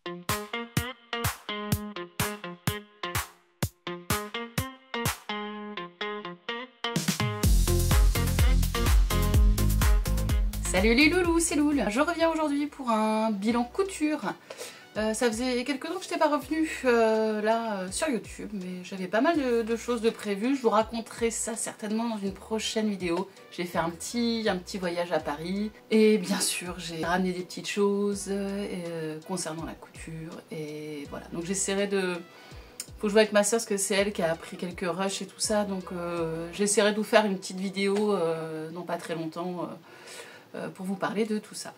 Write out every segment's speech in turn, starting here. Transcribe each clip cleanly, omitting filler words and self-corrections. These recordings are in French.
Salut les loulous, c'est Loul. Je reviens aujourd'hui pour un bilan couture. Ça faisait quelques temps que je n'étais pas revenue sur YouTube, mais j'avais pas mal de choses de prévues. Je vous raconterai ça certainement dans une prochaine vidéo. J'ai fait un petit voyage à Paris et bien sûr j'ai ramené des petites choses concernant la couture et voilà. Donc j'essaierai de... Faut que je vois avec ma soeur parce que c'est elle qui a appris quelques rushs et tout ça, donc j'essaierai de vous faire une petite vidéo dans pas très longtemps pour vous parler de tout ça.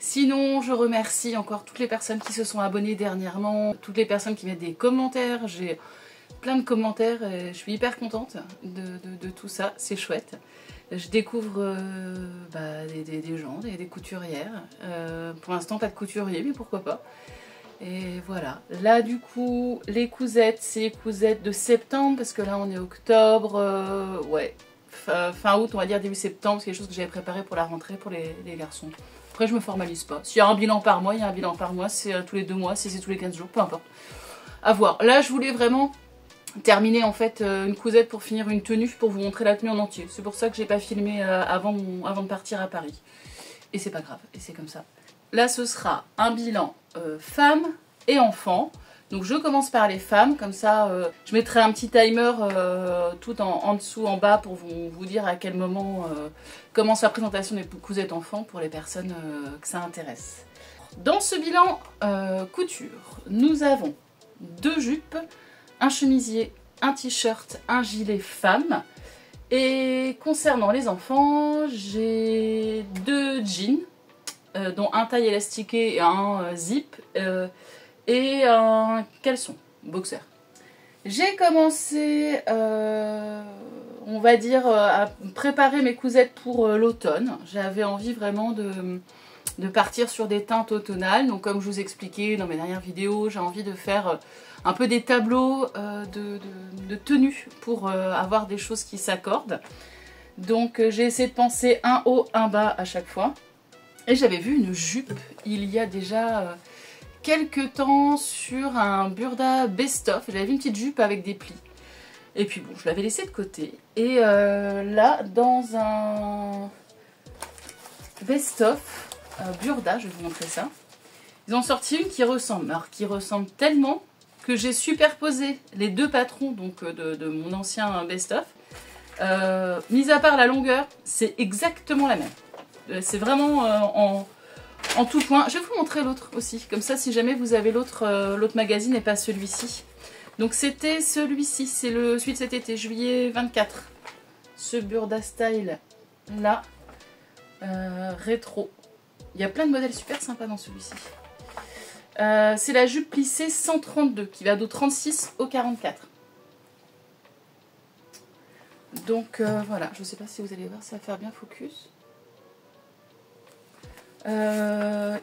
Sinon, je remercie encore toutes les personnes qui se sont abonnées dernièrement, toutes les personnes qui mettent des commentaires. J'ai plein de commentaires et je suis hyper contente de tout ça, c'est chouette. Je découvre des gens, des couturières. Pour l'instant, pas de couturier, mais pourquoi pas. Et voilà. Là, du coup, les cousettes, c'est les cousettes de septembre, parce que là, on est octobre. Ouais. Fin août, on va dire début septembre, c'est quelque chose que j'avais préparé pour la rentrée pour les garçons. Après, je me formalise pas. S'il y a un bilan par mois, il y a un bilan par mois. C'est tous les 2 mois, si c'est tous les 15 jours, peu importe. À voir. Là, je voulais vraiment terminer en fait une cousette pour finir une tenue, pour vous montrer la tenue en entier. C'est pour ça que j'ai pas filmé avant de partir à Paris. Et c'est pas grave, et c'est comme ça. Là, ce sera un bilan femmes et enfants. Donc je commence par les femmes, comme ça je mettrai un petit timer tout en dessous, en bas, pour vous dire à quel moment commence la présentation des cousettes enfants pour les personnes que ça intéresse. Dans ce bilan couture, nous avons 2 jupes, un chemisier, un t-shirt, un gilet femme. Et concernant les enfants, j'ai 2 jeans, dont un taille élastiqué et un zip. Et un caleçon, boxer. J'ai commencé, on va dire, à préparer mes cousettes pour l'automne. J'avais envie vraiment de partir sur des teintes automnales. Donc comme je vous expliquais dans mes dernières vidéos, j'ai envie de faire un peu des tableaux de tenues pour avoir des choses qui s'accordent. Donc j'ai essayé de penser un haut, un bas à chaque fois. Et j'avais vu une jupe il y a déjà... quelques temps sur un Burda Best-of. J'avais vu une petite jupe avec des plis. Et puis bon, je l'avais laissé de côté. Et là, dans un Best-of Burda, je vais vous montrer ça. Ils ont sorti une qui ressemble. Alors, qui ressemble tellement que j'ai superposé les 2 patrons donc, de mon ancien Best-of. Mis à part la longueur, c'est exactement la même. C'est vraiment en tout point. Je vais vous montrer l'autre aussi, comme ça si jamais vous avez l'autre magazine et pas celui-ci. Donc c'était celui-ci, c'est celui de cet été, juillet 24. Ce Burda Style là, rétro. Il y a plein de modèles super sympas dans celui-ci. C'est la jupe plissée 132 qui va du 36 au 44. Donc voilà, je ne sais pas si vous allez voir, ça va faire bien focus.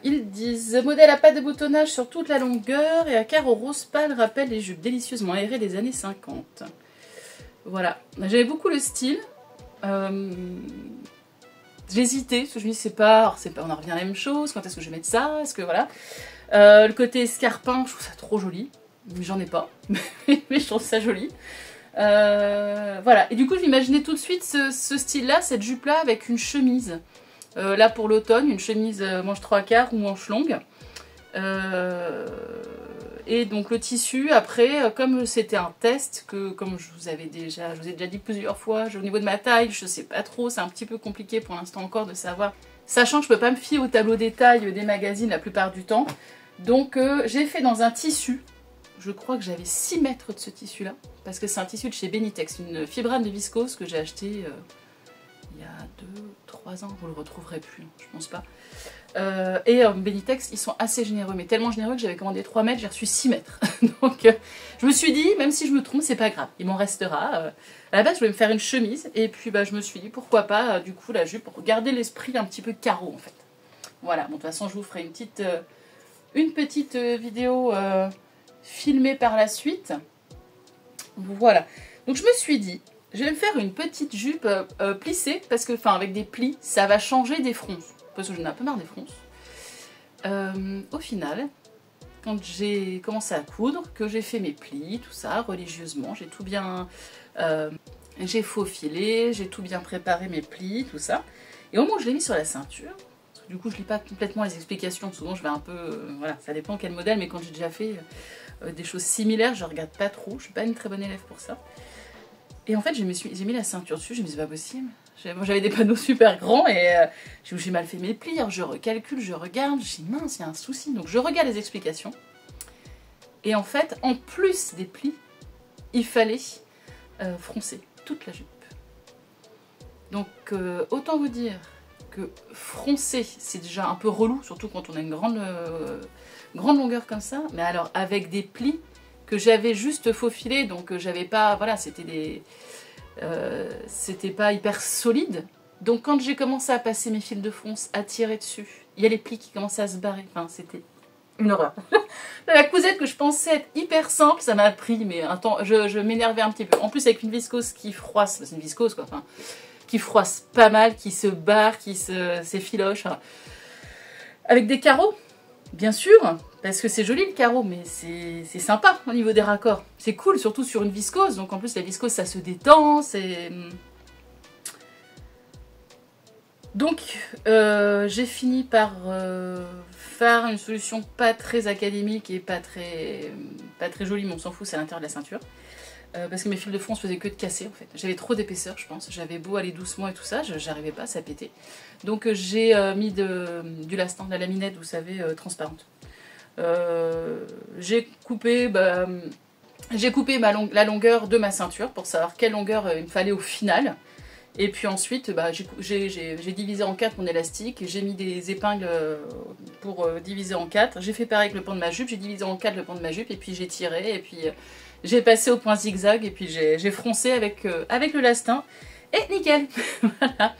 Ils disent modèle à pas de boutonnage sur toute la longueur et à carreaux rose pâle rappelle les jupes délicieusement aérées des années 50. Voilà, j'aimais beaucoup le style. J'hésitais parce que je me dis c'est pas, on en revient à la même chose. Quand est-ce que je vais mettre ça? Est-ce que voilà. Le côté escarpin, je trouve ça trop joli. Mais j'en ai pas, mais je trouve ça joli. Voilà, et du coup je m'imaginais tout de suite ce style-là, cette jupe-là avec une chemise. Là pour l'automne, une chemise manche 3/4 ou manche longue. Et donc le tissu, après, comme c'était un test, comme je vous ai déjà dit plusieurs fois, au niveau de ma taille, je sais pas trop, c'est un petit peu compliqué pour l'instant encore de savoir. Sachant que je peux pas me fier au tableau des tailles des magazines la plupart du temps. Donc j'ai fait dans un tissu, je crois que j'avais 6 mètres de ce tissu-là, parce que c'est un tissu de chez Benitex, une fibrane de viscose que j'ai acheté il y a 2-3 ans, vous le retrouverez plus, je pense pas. Et Benitex, ils sont assez généreux, mais tellement généreux que j'avais commandé 3 mètres, j'ai reçu 6 mètres. Donc je me suis dit, même si je me trompe, c'est pas grave, il m'en restera. À la base, je voulais me faire une chemise, et puis je me suis dit, pourquoi pas, du coup, la jupe, pour garder l'esprit un petit peu carreau, en fait. Voilà, bon, de toute façon, je vous ferai une petite vidéo filmée par la suite. Voilà, donc je me suis dit, je vais me faire une petite jupe plissée, parce que, enfin, avec des plis, ça va changer des fronces. Parce que j'en ai un peu marre des fronces. Au final, quand j'ai commencé à coudre, que j'ai fait mes plis, tout ça, religieusement, j'ai tout bien... j'ai faufilé, j'ai tout bien préparé mes plis, tout ça. Et au moment où je l'ai mis sur la ceinture, parce que du coup je lis pas complètement les explications, souvent je vais un peu... voilà, ça dépend quel modèle, mais quand j'ai déjà fait des choses similaires, je regarde pas trop, je suis pas une très bonne élève pour ça. Et en fait j'ai mis la ceinture dessus, je me suis dit c'est pas possible. J'avais des panneaux super grands et j'ai mal fait mes plis, alors je recalcule, je regarde, je dis mince, il y a un souci. Donc je regarde les explications. Et en fait, en plus des plis, il fallait froncer toute la jupe. Donc autant vous dire que froncer, c'est déjà un peu relou, surtout quand on a une grande longueur comme ça. Mais alors avec des plis que j'avais juste faufilés, donc j'avais pas, voilà, c'était pas hyper solide. Donc quand j'ai commencé à passer mes fils de fronce, à tirer dessus, il y a les plis qui commençaient à se barrer. Enfin, c'était une horreur. La cousette que je pensais être hyper simple, ça m'a pris, mais un temps, je m'énervais un petit peu. En plus avec une viscose qui froisse, c'est une viscose quoi, enfin, qui froisse pas mal, qui se barre, qui s'effiloche. Avec des carreaux, bien sûr, parce que c'est joli le carreau, mais c'est sympa au niveau des raccords. C'est cool, surtout sur une viscose. Donc en plus la viscose ça se détend, c'est... Donc j'ai fini par faire une solution pas très académique et pas très jolie, mais on s'en fout, c'est à l'intérieur de la ceinture. Parce que mes fils de fronce faisaient que de casser en fait. J'avais trop d'épaisseur je pense, j'avais beau aller doucement et tout ça, j'arrivais pas, ça pétait. Donc j'ai mis du lastan, de la laminette, vous savez, transparente. J'ai coupé, la longueur de ma ceinture pour savoir quelle longueur il me fallait au final. Et puis ensuite, j'ai divisé en 4 mon élastique, j'ai mis des épingles pour diviser en 4. J'ai fait pareil avec le pan de ma jupe, j'ai divisé en 4 le pan de ma jupe, et puis j'ai tiré, et puis j'ai passé au point zigzag, et puis j'ai froncé avec le lastin. Et nickel. Voilà.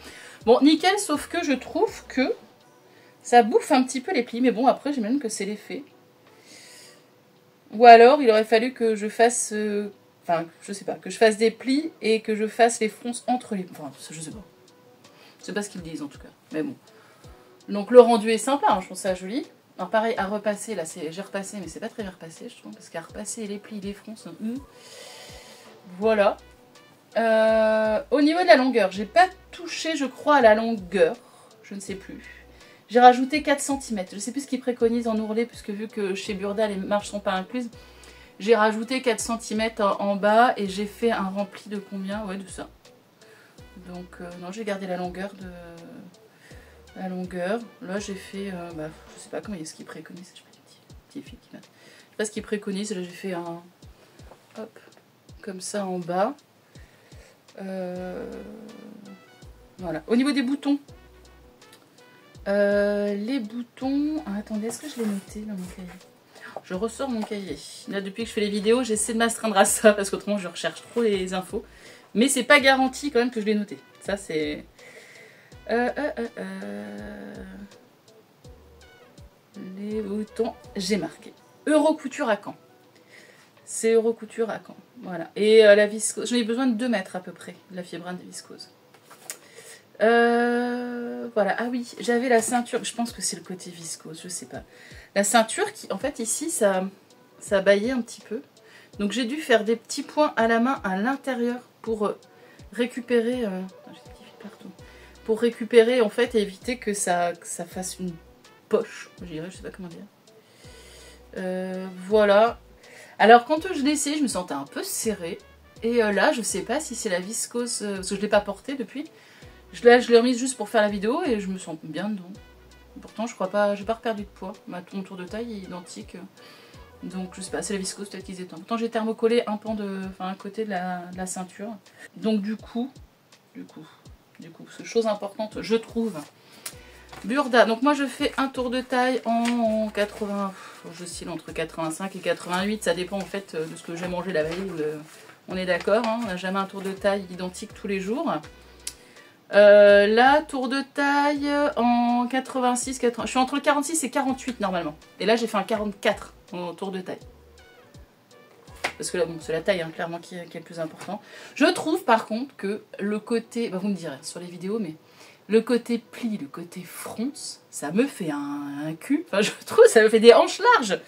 Bon, nickel, sauf que je trouve que ça bouffe un petit peu les plis, mais bon, après, j'imagine que c'est l'effet. Ou alors, il aurait fallu que je fasse... Enfin, je sais pas, que je fasse des plis et que je fasse les fronces entre les... Enfin, je sais pas. Je sais pas ce qu'ils disent en tout cas. Mais bon. Donc le rendu est sympa, hein, je trouve ça joli. Alors pareil, à repasser, là j'ai repassé, mais c'est pas très bien repassé, je trouve. Parce qu'à repasser les plis, les fronces... Voilà. Au niveau de la longueur, j'ai pas touché, je crois, à la longueur. Je ne sais plus. J'ai rajouté 4 cm. Je sais plus ce qu'ils préconisent en ourlet, puisque vu que chez Burda, les marges sont pas incluses. J'ai rajouté 4 cm en bas et j'ai fait un rempli de combien? Ouais, de ça. Donc, non, j'ai gardé la longueur de... La longueur. Là, j'ai fait... je sais pas comment est-ce qu'ils préconisent. Je sais pas, les petits fils qui mettent. Je sais pas ce qu'ils préconisent. Là, j'ai fait un... Hop. Comme ça en bas. Voilà. Au niveau des boutons. Les boutons... Ah, attendez, est-ce que je l'ai noté dans mon cahier? Je ressors mon cahier. Là, depuis que je fais les vidéos, j'essaie de m'astreindre à ça parce qu'autrement, je recherche trop les infos. Mais c'est pas garanti quand même que je l'ai noté. Ça, c'est... Les boutons, j'ai marqué. Eurocouture à Caen. C'est Eurocouture à Caen. Voilà. Et la viscose, j'en ai besoin de 2 mètres à peu près, la fibrane de viscose. Voilà, ah oui, j'avais la ceinture, je pense que c'est le côté viscose, je sais pas. La ceinture qui, en fait, ici, ça baillait un petit peu. Donc j'ai dû faire des petits points à la main à l'intérieur pour récupérer... j'ai des petits fils partout. Pour récupérer, en fait, et éviter que ça fasse une poche, je dirais, je sais pas comment dire. Voilà. Alors, quand je l'ai essayé, je me sentais un peu serrée. Et là, je sais pas si c'est la viscose, parce que je l'ai pas portée depuis. Je l'ai remise juste pour faire la vidéo et je me sens bien dedans. Pourtant, je crois pas, j'ai pas reperdu de poids. Mon tour de taille est identique. Donc, je sais pas, c'est la viscose peut-être qu'ils étendent. Pourtant, j'ai thermocollé un côté de la ceinture. Donc, du coup, c'est chose importante, je trouve. Burda. Donc, moi, je fais un tour de taille en 80. J'oscille entre 85 et 88. Ça dépend en fait de ce que j'ai mangé la veille. On est d'accord, hein, on n'a jamais un tour de taille identique tous les jours. Là, tour de taille en 86, 80. Je suis entre le 46 et 48 normalement. Et là, j'ai fait un 44 en tour de taille. Parce que là, bon, c'est la taille, hein, clairement, qui est le plus important. Je trouve par contre que le côté, vous me direz sur les vidéos, mais le côté pli, le côté fronce, ça me fait un cul. Enfin, je trouve, ça me fait des hanches larges.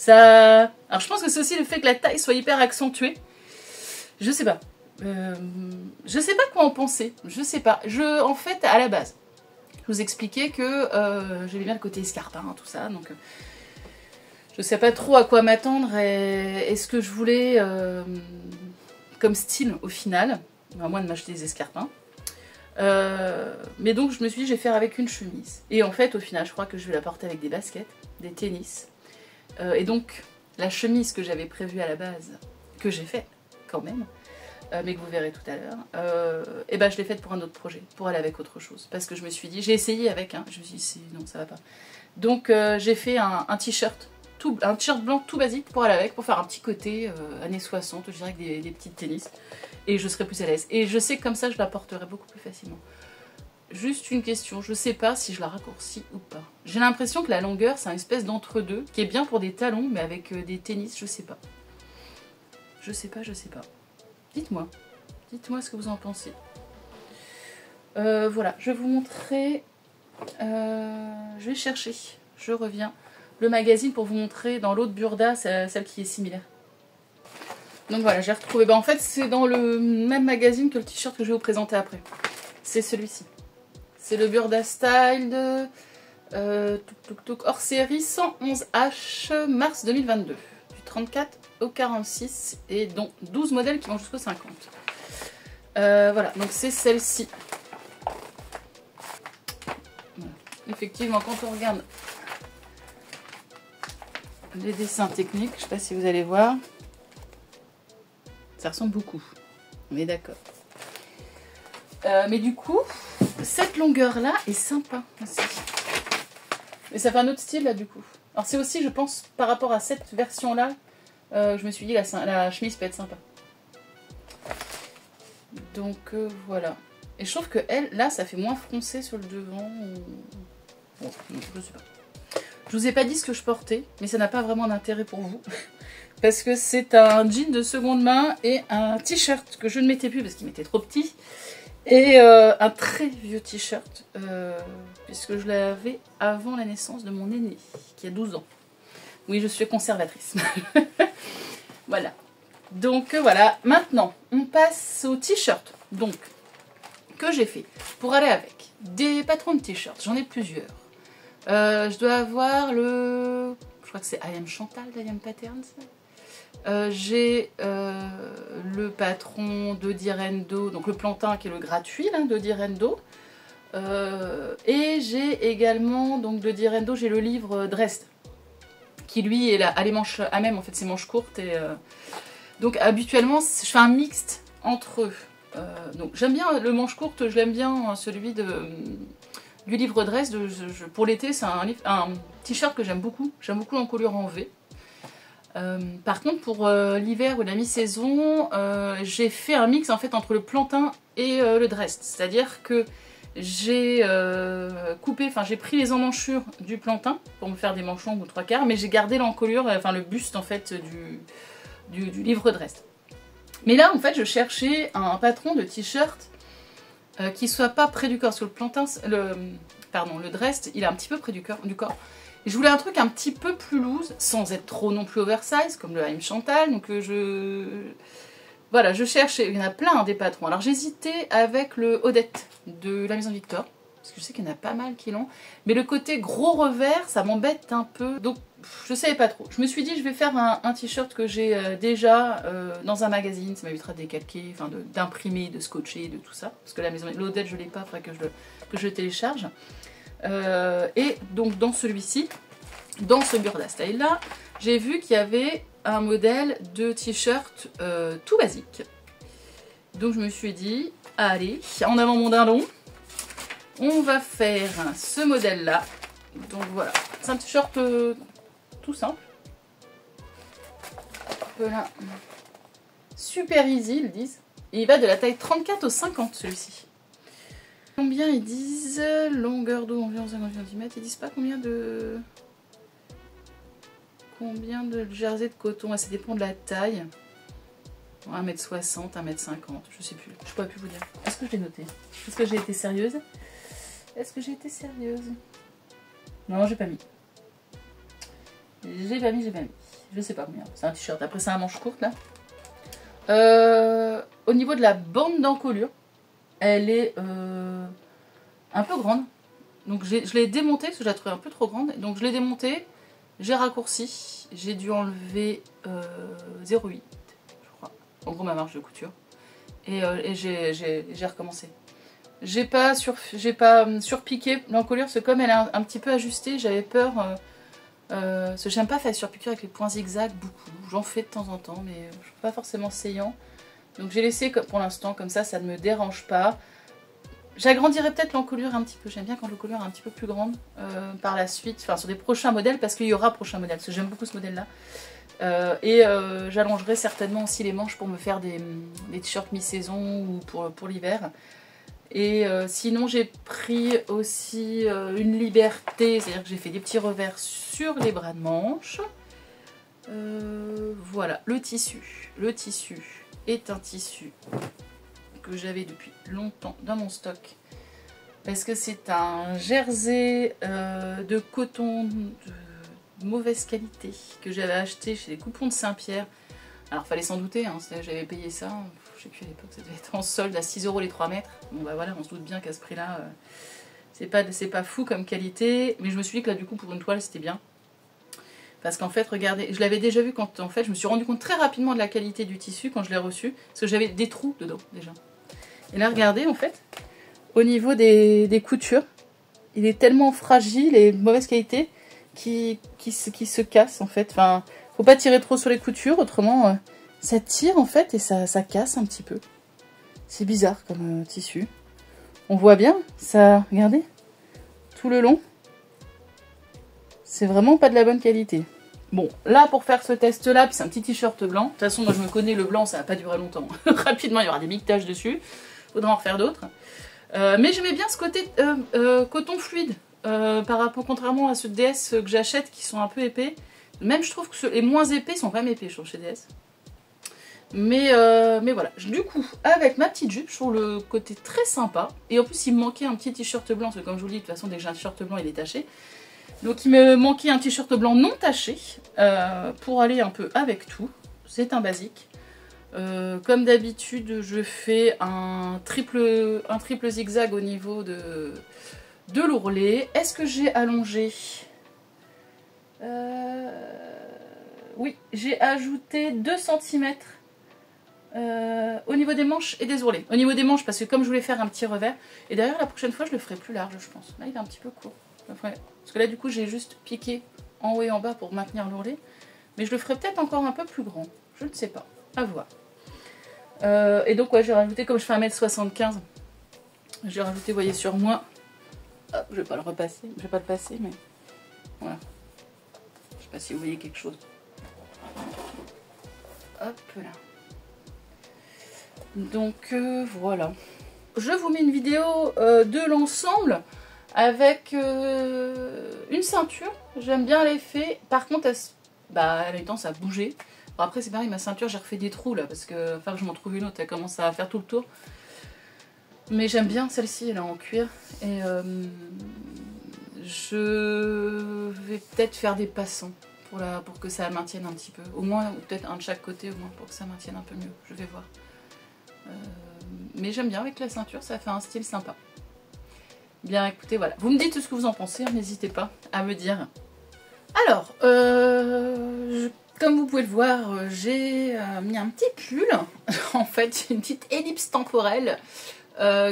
Ça... Alors je pense que c'est aussi le fait que la taille soit hyper accentuée. Je sais pas. Je sais pas quoi en penser. Je sais pas. En fait, à la base, je vous expliquais que j'aimais bien le côté escarpin, tout ça. Donc je sais pas trop à quoi m'attendre et ce que je voulais comme style au final. À moins de m'acheter des escarpins. Mais donc je me suis dit je vais faire avec une chemise. Et en fait au final je crois que je vais la porter avec des baskets, des tennis. Et donc la chemise que j'avais prévue à la base, que j'ai fait quand même, mais que vous verrez tout à l'heure, et ben je l'ai faite pour un autre projet, pour aller avec autre chose. Parce que je me suis dit, j'ai essayé avec, hein, je me suis dit non ça va pas. Donc j'ai fait un t-shirt. Un t-shirt blanc tout basique pour aller avec, pour faire un petit côté années 60, je dirais, avec des petites tennis. Et je serai plus à l'aise. Et je sais que comme ça, je la porterai beaucoup plus facilement. Juste une question, je sais pas si je la raccourcis ou pas. J'ai l'impression que la longueur, c'est une espèce d'entre-deux, qui est bien pour des talons, mais avec des tennis, je sais pas. Je sais pas. Dites-moi. Dites-moi ce que vous en pensez. Voilà, je vais vous montrer... je vais chercher, je reviens, le magazine pour vous montrer dans l'autre Burda, celle qui est similaire. Donc voilà, j'ai retrouvé. En fait, c'est dans le même magazine que le t-shirt que je vais vous présenter après. C'est celui-ci. C'est le Burda Style de hors série 111H mars 2022. Du 34 au 46 et dont 12 modèles qui vont jusqu'au 50. Voilà, donc c'est celle-ci. Voilà. Effectivement, quand on regarde les dessins techniques, je ne sais pas si vous allez voir, ça ressemble beaucoup. Mais d'accord. Mais du coup, cette longueur-là est sympa aussi. Mais ça fait un autre style là du coup. Alors c'est aussi, je pense, par rapport à cette version-là, je me suis dit la chemise peut être sympa. Donc voilà. Et je trouve que elle, là, ça fait moins froncé sur le devant. Bon, je sais pas. Je vous ai pas dit ce que je portais, mais ça n'a pas vraiment d'intérêt pour vous. Parce que c'est un jean de seconde main et un t-shirt que je ne mettais plus parce qu'il m'était trop petit. Et un très vieux t-shirt, puisque je l'avais avant la naissance de mon aîné, qui a 12 ans. Oui, je suis conservatrice. Voilà. Donc voilà, maintenant, on passe au t-shirt. Donc, que j'ai fait pour aller avec des patrons de t-shirt. J'en ai plusieurs. Je dois avoir le... Je crois que c'est I Am Chantal d'I Am Patterns. J'ai le patron de Direndo, donc le plantain qui est le gratuit là, de Direndo. Et j'ai également, donc de Direndo, j'ai le livre Dresde, qui lui a les manches à même, en fait, ses manches courtes. Et, donc habituellement, je fais un mixte entre eux. Donc j'aime bien le manche courte, je l'aime bien celui du livre Dresde. Pour l'été, c'est un t-shirt que j'aime beaucoup en couleur en V. Par contre pour l'hiver ou la mi-saison, j'ai fait un mix en fait entre le plantain et le Dresde. C'est-à-dire que j'ai j'ai pris les emmanchures du plantain pour me faire des manchons ou 3/4, mais j'ai gardé l'encolure, enfin le buste en fait du livre Dresde. Mais là en fait je cherchais un patron de t-shirt qui soit pas près du corps, parce que le plantain, le Dresde, il est un petit peu près du corps. Et je voulais un truc un petit peu plus loose, sans être trop non plus oversize, comme le I Am Chantal. Donc voilà, je cherchais, il y en a plein hein, des patrons. Alors j'hésitais avec le Odette de la Maison Victor, parce que je sais qu'il y en a pas mal qui l'ont. Mais le côté gros revers, ça m'embête un peu. Donc je savais pas trop. Je me suis dit, je vais faire un t-shirt que j'ai déjà dans un magazine. Ça m'évitera de décalquer, enfin d'imprimer, de scotcher, de tout ça. Parce que la Maison l'Odette, je l'ai pas, il faudrait que je le télécharge. Et donc dans celui-ci, dans ce Burda Style là, j'ai vu qu'il y avait un modèle de t-shirt tout basique. Donc je me suis dit, allez, en avant mon dindon, on va faire ce modèle là. Donc voilà, c'est un t-shirt tout simple. Voilà. Super easy, ils disent. Et il va de la taille 34 au 50 celui-ci. Combien ils disent? Longueur d'eau environ 50 cm. Ils disent pas combien de jersey de coton. Ça dépend de la taille. 1m60, 1m50, je sais plus. Je pourrais plus vous dire. Est-ce que je l'ai noté? Est-ce que j'ai été sérieuse? Est-ce que j'ai été sérieuse? Non, j'ai pas mis. J'ai pas mis. Je sais pas combien. C'est un t-shirt. Après, c'est un manche courte là. Au niveau de la bande d'encolure, elle est un peu grande. Donc je l'ai démontée parce que je la trouvais un peu trop grande. Donc je l'ai démontée, j'ai raccourci. J'ai dû enlever 0,8 je crois. En gros ma marge de couture. Et j'ai recommencé. J'ai pas surpiqué l'encolure, c'est comme elle est un petit peu ajustée, j'avais peur. Parce que j'aime pas faire surpiqûre avec les points zigzag beaucoup. J'en fais de temps en temps, mais je suis pas forcément saillant. Donc j'ai laissé pour l'instant comme ça ne me dérange pas. J'agrandirai peut-être l'encolure un petit peu. J'aime bien quand l'encolure est un petit peu plus grande par la suite, enfin sur des prochains modèles, parce qu'il y aura prochains modèles, parce que j'aime beaucoup ce modèle-là. J'allongerai certainement aussi les manches pour me faire des t-shirts mi-saison ou pour l'hiver. Et sinon j'ai pris aussi une liberté, c'est-à-dire que j'ai fait des petits revers sur les bras de manche. Voilà, le tissu. Le tissu est un tissu que j'avais depuis longtemps dans mon stock. Parce que c'est un jersey de coton de mauvaise qualité que j'avais acheté chez les Coupons de Saint-Pierre. Alors fallait s'en douter, hein, j'avais payé ça, je sais plus à l'époque, ça devait être en solde à 6 € les 3 mètres. Bon bah voilà, on se doute bien qu'à ce prix-là, c'est pas fou comme qualité, mais je me suis dit que là du coup pour une toile c'était bien. Parce qu'en fait, regardez, je l'avais déjà vu quand en fait je me suis rendu compte très rapidement de la qualité du tissu quand je l'ai reçu, parce que j'avais des trous dedans déjà. Et là regardez en fait, au niveau des coutures, il est tellement fragile et de mauvaise qualité qui se casse en fait. Enfin, faut pas tirer trop sur les coutures, autrement ça tire en fait et ça casse un petit peu. C'est bizarre comme tissu. On voit bien, ça, regardez, tout le long. C'est vraiment pas de la bonne qualité. Bon, là pour faire ce test là, c'est un petit t-shirt blanc. De toute façon, moi je me connais, le blanc ça va pas durer longtemps. Rapidement, il y aura des mictages dessus. Faudra en refaire d'autres. Mais j'aimais bien ce côté coton fluide. Par rapport, contrairement à ceux de DS que j'achète qui sont un peu épais. Même je trouve que les moins épais sont quand même épais, je trouve, chez DS. Mais voilà, du coup, avec ma petite jupe, je trouve le côté très sympa. Et en plus, il me manquait un petit t-shirt blanc, parce que comme je vous le dis, de toute façon, dès que j'ai un t-shirt blanc, il est taché. Donc il me manquait un t-shirt blanc non taché, pour aller un peu avec tout. C'est un basique. Comme d'habitude, je fais un triple zigzag au niveau de l'ourlet. Est-ce que j'ai allongé? Oui, j'ai ajouté 2 cm au niveau des manches et des ourlets. Au niveau des manches, parce que comme je voulais faire un petit revers, et d'ailleurs la prochaine fois je le ferai plus large, je pense. Là il est un petit peu court. Parce que là du coup j'ai juste piqué en haut et en bas pour maintenir l'ourlet. Mais je le ferai peut-être encore un peu plus grand. Je ne sais pas. À voir. Et donc ouais, j'ai rajouté, comme je fais 1m75, j'ai rajouté, vous voyez, sur moi. Hop, je vais pas le repasser, je vais pas le passer, mais voilà. Je sais pas si vous voyez quelque chose. Hop là. Donc voilà. Je vous mets une vidéo de l'ensemble avec une ceinture. J'aime bien l'effet. Par contre, elle a eu tendance à bouger. Bon, après, c'est pareil, ma ceinture, j'ai refait des trous là parce que enfin, je m'en trouve une autre. Elle commence à faire tout le tour. Mais j'aime bien celle-ci, elle est en cuir. Et je vais peut-être faire des passants pour que ça maintienne un petit peu. Au moins, ou peut-être un de chaque côté au moins pour que ça maintienne un peu mieux. Je vais voir. Mais j'aime bien avec la ceinture, ça fait un style sympa. Bien écoutez, voilà. Vous me dites ce que vous en pensez, n'hésitez pas à me dire. Alors, comme vous pouvez le voir, j'ai mis un petit pull. En fait, une petite ellipse temporelle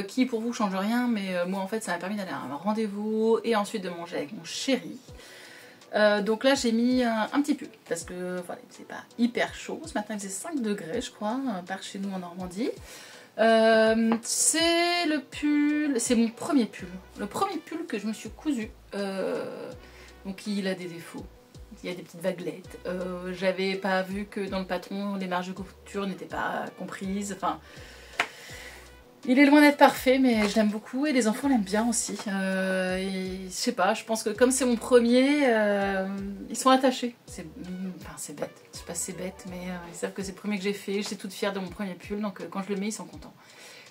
qui pour vous change rien, mais moi en fait ça m'a permis d'aller à un rendez-vous et ensuite de manger avec mon chéri. Donc là j'ai mis un petit pull parce que voilà, c'est pas hyper chaud. Ce matin il faisait 5 degrés je crois par chez nous en Normandie. C'est le pull, c'est mon premier pull. Le premier pull que je me suis cousu. Donc il a des défauts. Il y a des petites vaguelettes. J'avais pas vu que dans le patron les marges de couture n'étaient pas comprises. Enfin, il est loin d'être parfait, mais je l'aime beaucoup et les enfants l'aiment bien aussi. Et je sais pas, je pense que comme c'est mon premier, ils sont attachés. C'est bête, je sais pas si c'est bête, mais ils savent que c'est le premier que j'ai fait. J'étais toute fière de mon premier pull, donc quand je le mets, ils sont contents.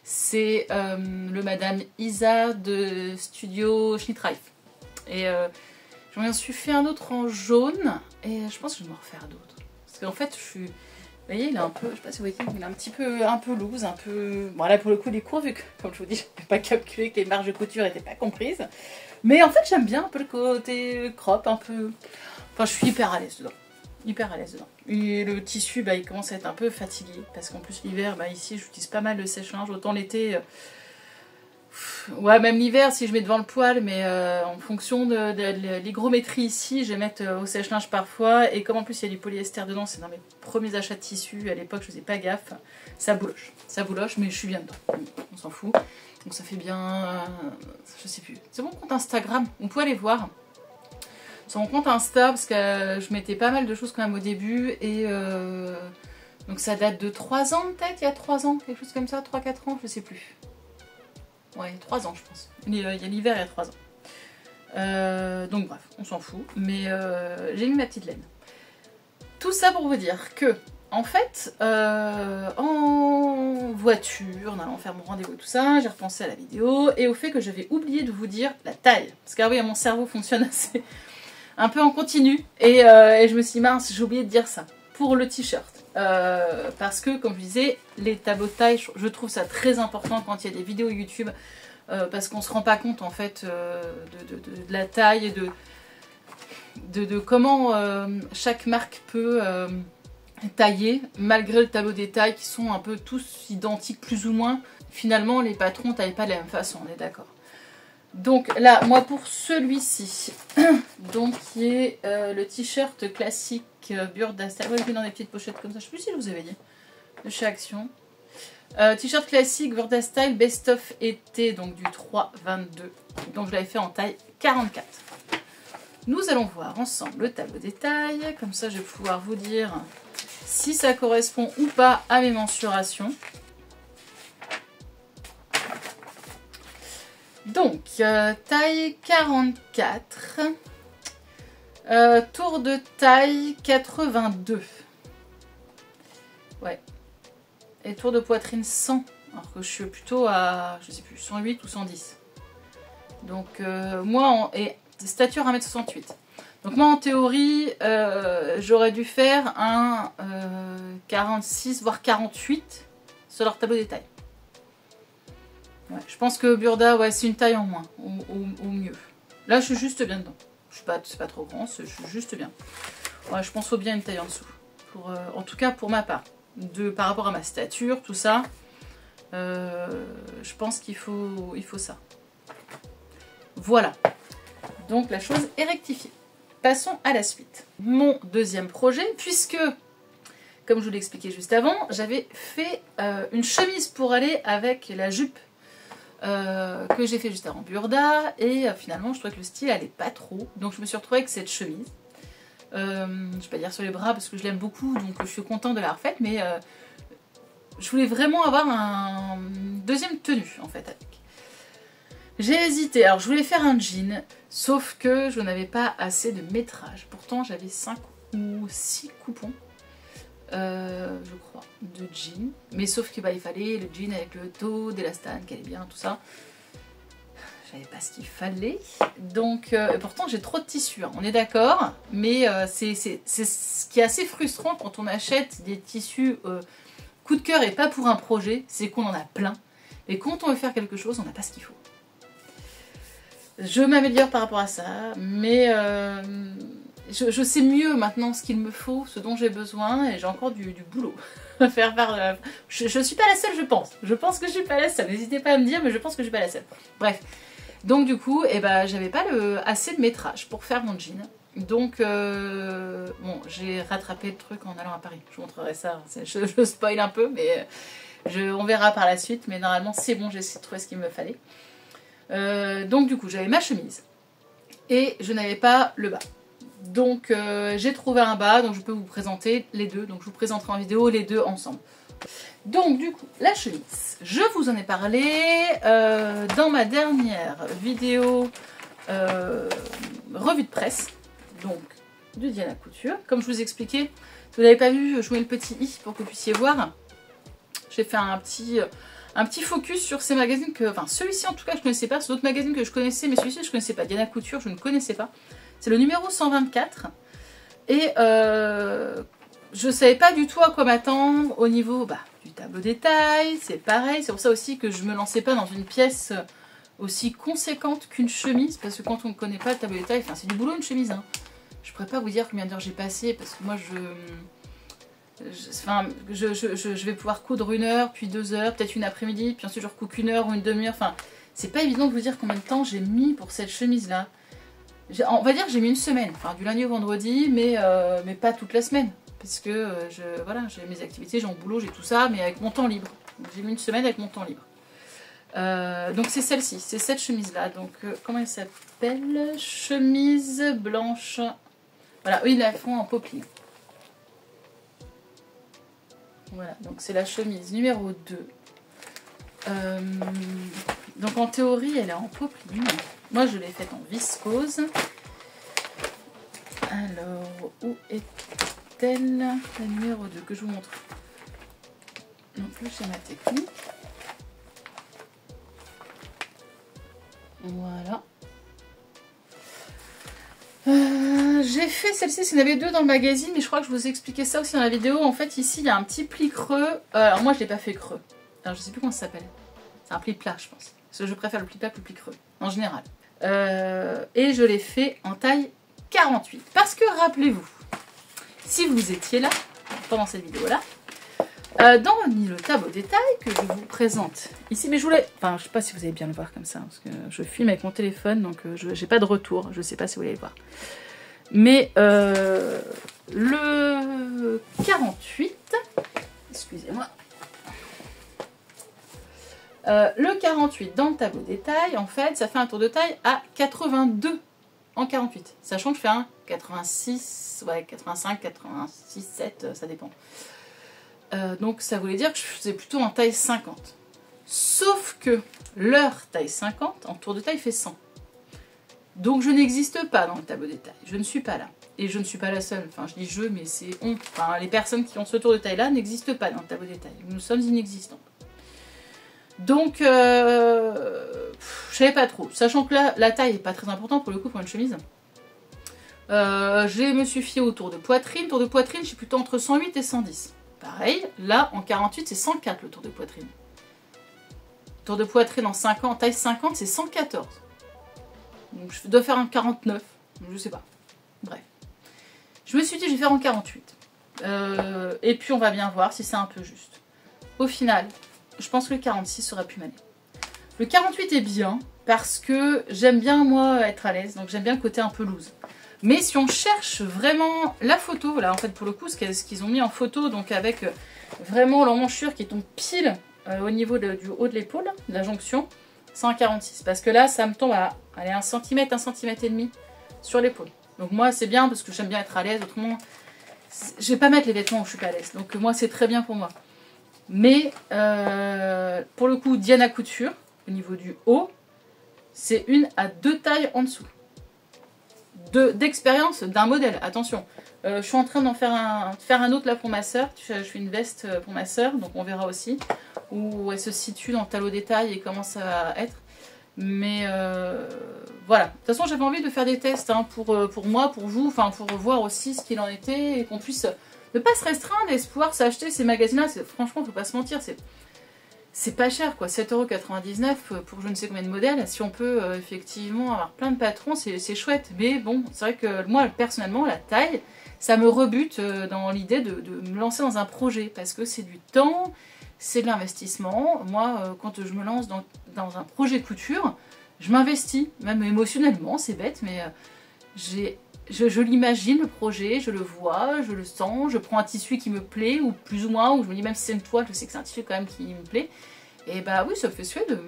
C'est le Madame Isa de Studio Schnittreif. Et J'en ai ensuite fait un autre en jaune et je pense que je vais m'en refaire d'autres. Parce qu'en fait, je suis... Vous voyez, il est un peu, je sais pas si vous voyez, il est un peu loose, un peu... Bon là pour le coup les cours, vu que comme je vous dis, je n'avais pas calculé que les marges de couture n'étaient pas comprises. Mais en fait j'aime bien un peu le côté crop, un peu... Enfin je suis hyper à l'aise dedans. Hyper à l'aise dedans. Et le tissu, bah, il commence à être un peu fatigué. Parce qu'en plus l'hiver, bah, ici j'utilise pas mal le sèche-linge. Autant l'été... Ouais, même l'hiver, si je mets devant le poêle, mais en fonction de l'hygrométrie ici, je vais mettre au sèche-linge parfois. Et comme en plus il y a du polyester dedans, c'est dans mes premiers achats de tissu. À l'époque, je faisais pas gaffe. Ça bouloche. Ça bouloche, mais je suis bien dedans. On s'en fout. Donc ça fait bien... je sais plus. C'est mon compte Instagram. On peut aller voir. Sur mon compte Insta, parce que je mettais pas mal de choses quand même au début. Et donc ça date de 3 ans peut-être, il y a 3 ans. Quelque chose comme ça, 3-4 ans, je sais plus. Ouais, 3 ans je pense. Il y a l'hiver il y a 3 ans. Donc bref, on s'en fout. Mais j'ai mis ma petite laine. Tout ça pour vous dire que, en fait, en voiture, en allant faire mon rendez-vous et tout ça, j'ai repensé à la vidéo et au fait que j'avais oublié de vous dire la taille. Parce que oui, mon cerveau fonctionne assez un peu en continu. Et je me suis dit, mince, j'ai oublié de dire ça. Pour le t-shirt. Parce que, comme je disais, les tableaux de taille, je trouve ça très important quand il y a des vidéos YouTube. Parce qu'on se rend pas compte, en fait, de la taille et de comment chaque marque peut tailler, malgré le tableau des tailles qui sont un peu tous identiques, plus ou moins. Finalement, les patrons taillent pas de la même façon, on est d'accord. Donc là, moi pour celui-ci, donc qui est le t-shirt classique Burda Style, ouais, dans des petites pochettes comme ça, je sais plus si je vous avais dit, de chez Action. T-shirt classique Burda Style Best of été, donc du 3-22, donc je l'avais fait en taille 44. Nous allons voir ensemble le tableau des tailles, comme ça je vais pouvoir vous dire si ça correspond ou pas à mes mensurations. Donc, taille 44, tour de taille 82. Ouais. Et tour de poitrine 100, alors que je suis plutôt à, je sais plus, 108 ou 110. Donc, moi, et stature 1m68. Donc moi, en théorie, j'aurais dû faire un 46, voire 48 sur leur tableau des tailles. Ouais, je pense que Burda, ouais, c'est une taille en moins, au mieux. Là, je suis juste bien dedans. C'est pas trop grand, je suis juste bien. Ouais, je pense au bien une taille en dessous. Pour, en tout cas, pour ma part. Par rapport à ma stature, tout ça, je pense qu'il faut ça. Voilà. Donc, la chose est rectifiée. Passons à la suite. Mon deuxième projet, puisque, comme je vous l'ai expliqué juste avant, j'avais fait une chemise pour aller avec la jupe que j'ai fait juste avant Burda, et finalement je trouvais que le style allait pas trop, donc je me suis retrouvée avec cette chemise. Je vais pas dire sur les bras parce que je l'aime beaucoup, donc je suis contente de la refaite, mais je voulais vraiment avoir une deuxième tenue en fait avec. J'ai hésité, alors je voulais faire un jean, sauf que je n'avais pas assez de métrage. Pourtant j'avais 5 ou 6 coupons, je crois, de jean. Mais sauf que bah, il fallait le jean avec le dos d'élastane qui allait bien, tout ça. J'avais pas ce qu'il fallait. Donc, pourtant j'ai trop de tissu, hein, on est d'accord. Mais c'est ce qui est assez frustrant quand on achète des tissus coup de cœur et pas pour un projet, c'est qu'on en a plein. Et quand on veut faire quelque chose, on n'a pas ce qu'il faut. Je m'améliore par rapport à ça, mais je sais mieux maintenant ce qu'il me faut, ce dont j'ai besoin, et j'ai encore du boulot à faire. Je suis pas la seule, je pense. Je pense que je suis pas la seule. N'hésitez pas à me dire, mais je pense que je suis pas la seule. Bref. Donc du coup, eh ben, j'avais pas assez de métrage pour faire mon jean. Donc, bon, j'ai rattrapé le truc en allant à Paris. Je vous montrerai ça. Je spoil un peu, mais on verra par la suite. Mais normalement, c'est bon, j'ai essayé de trouver ce qu'il me fallait. Donc du coup j'avais ma chemise et je n'avais pas le bas, donc j'ai trouvé un bas, donc je peux vous présenter les deux, donc je vous présenterai en vidéo les deux ensemble. Donc du coup la chemise, je vous en ai parlé dans ma dernière vidéo revue de presse, donc de Diana Couture. Comme je vous expliquais, si vous n'avez pas vu, je mets le petit i pour que vous puissiez voir. J'ai fait un petit focus sur ces magazines que, enfin celui-ci en tout cas je ne connaissais pas, c'est d'autres magazines que je connaissais, mais celui-ci je ne connaissais pas. Diana Couture je ne connaissais pas. C'est le numéro 124. Et je savais pas du tout à quoi m'attendre au niveau du tableau détail. C'est pareil, c'est pour ça aussi que je me lançais pas dans une pièce aussi conséquente qu'une chemise. Parce que quand on ne connaît pas le tableau détail, enfin c'est du boulot une chemise. Hein. Je pourrais pas vous dire combien d'heures j'ai passé parce que moi je vais pouvoir coudre 1 heure, puis 2 heures, peut-être une après-midi, puis ensuite je recoupe 1 heure ou une demi-heure. Enfin, c'est pas évident de vous dire combien de temps j'ai mis pour cette chemise-là. On va dire que j'ai mis une semaine, enfin du lundi au vendredi, mais pas toute la semaine. Parce que voilà, j'ai mes activités, j'ai mon boulot, j'ai tout ça, mais avec mon temps libre. J'ai mis une semaine avec mon temps libre. Donc c'est celle-ci, c'est cette chemise-là. Donc comment elle s'appelle? Chemise blanche. Voilà, eux ils la font en popeline. Voilà, donc c'est la chemise numéro 2. Donc en théorie, elle est en popeline. Moi, je l'ai faite en viscose. Alors, où est-elle? La numéro 2 que je vous montre. Non plus, c'est ma technique. Voilà. J'ai fait celle-ci, il y en avait 2 dans le magazine, mais je crois que je vous ai expliqué ça aussi dans la vidéo. En fait, ici, il y a un petit pli creux. Alors moi, je ne l'ai pas fait creux. Alors, je ne sais plus comment ça s'appelle. C'est un pli plat, je pense. Parce que je préfère le pli plat que le pli creux, en général. Et je l'ai fait en taille 48. Parce que, rappelez-vous, si vous étiez là, pendant cette vidéo-là, dans le tableau détail que je vous présente ici, mais je voulais, enfin je sais pas si vous allez bien le voir comme ça, parce que je filme avec mon téléphone, donc je n'ai pas de retour, je sais pas si vous allez le voir. Mais le 48, excusez-moi, le 48 dans le tableau détail, en fait, ça fait un tour de taille à 82 en 48, sachant que je fais un 86, ouais 85, 86, 7, ça dépend. Donc ça voulait dire que je faisais plutôt en taille 50. Sauf que leur taille 50 en tour de taille fait 100. Donc je n'existe pas dans le tableau détail. Je ne suis pas là. Et je ne suis pas la seule. Enfin je dis je, mais c'est on. Enfin les personnes qui ont ce tour de taille là n'existent pas dans le tableau détail. Nous sommes inexistants. Donc je savais pas trop. Sachant que là la taille n'est pas très importante pour le coup pour une chemise. Je me suis fiée au tour de poitrine. Tour de poitrine je suis plutôt entre 108 et 110. Pareil, là en 48 c'est 104 le tour de poitrine. Tour de poitrine en 50, en taille 50 c'est 114. Donc je dois faire un 49, je sais pas. Bref. Je me suis dit je vais faire en 48. Et puis on va bien voir si c'est un peu juste. Au final, je pense que le 46 sera plus m'aller. Le 48 est bien parce que j'aime bien moi être à l'aise, donc j'aime bien le côté un peu loose. Mais si on cherche vraiment la photo, là en fait pour le coup ce qu'ils ont mis en photo, donc avec vraiment l'emmanchure qui tombe pile au niveau du haut de l'épaule, de la jonction, 146. Parce que là ça me tombe à aller 1 cm, 1 cm et demi sur l'épaule. Donc moi c'est bien parce que j'aime bien être à l'aise, autrement je vais pas mettre les vêtements où je suis pas à l'aise. Donc moi c'est très bien pour moi. Mais pour le coup Diana Couture, au niveau du haut, c'est 1 à 2 tailles en dessous. D'expérience d'un modèle, attention. Je suis en train d'en faire un autre là pour ma soeur. Je fais une veste pour ma soeur, donc on verra aussi où elle se situe dans le tableau détail et comment ça va être. Mais voilà. De toute façon, j'avais envie de faire des tests hein, pour moi, pour vous, enfin pour voir aussi ce qu'il en était et qu'on puisse ne pas se restreindre et pouvoir s'acheter ces magazines-là. Franchement, faut pas se mentir, c'est pas cher quoi, 7,99 € pour je ne sais combien de modèles. Si on peut effectivement avoir plein de patrons, c'est chouette. Mais bon, c'est vrai que moi personnellement, la taille, ça me rebute dans l'idée de me lancer dans un projet. Parce que c'est du temps, c'est de l'investissement. Moi, quand je me lance dans un projet couture, je m'investis, même émotionnellement, c'est bête, mais je l'imagine le projet, je le vois, je le sens, je prends un tissu qui me plaît, ou plus ou moins, ou je me dis même si c'est une toile, je sais que c'est un tissu quand même qui me plaît. Et bah oui, ça me fait suer de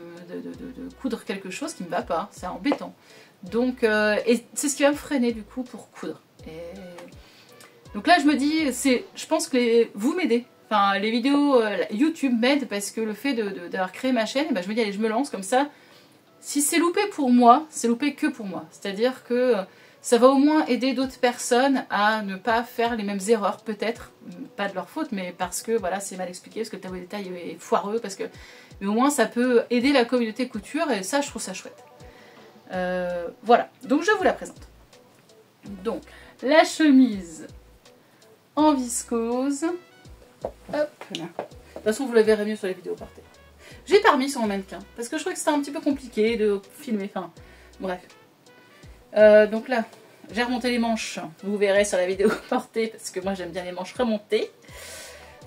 coudre quelque chose qui me va pas, c'est embêtant. Donc, et c'est ce qui va me freiner du coup pour coudre. Donc là je me dis, je pense que vous m'aidez. Enfin, les vidéos YouTube m'aident parce que le fait d'avoir créé ma chaîne, bah, je me dis allez je me lance comme ça. Si c'est loupé pour moi, c'est loupé que pour moi. C'est-à-dire que ça va au moins aider d'autres personnes à ne pas faire les mêmes erreurs, peut-être. Pas de leur faute, mais parce que voilà, c'est mal expliqué, parce que le tableau détail est foireux, mais au moins ça peut aider la communauté couture, et ça, je trouve ça chouette. Voilà, donc je vous la présente. Donc, la chemise en viscose. Hop là. De toute façon, vous la verrez mieux sur les vidéos portées. J'ai pas remis sur mon mannequin parce que je trouvais que c'était un petit peu compliqué de filmer. Enfin, bref. Donc là, j'ai remonté les manches. Vous verrez sur la vidéo portée parce que moi j'aime bien les manches remontées.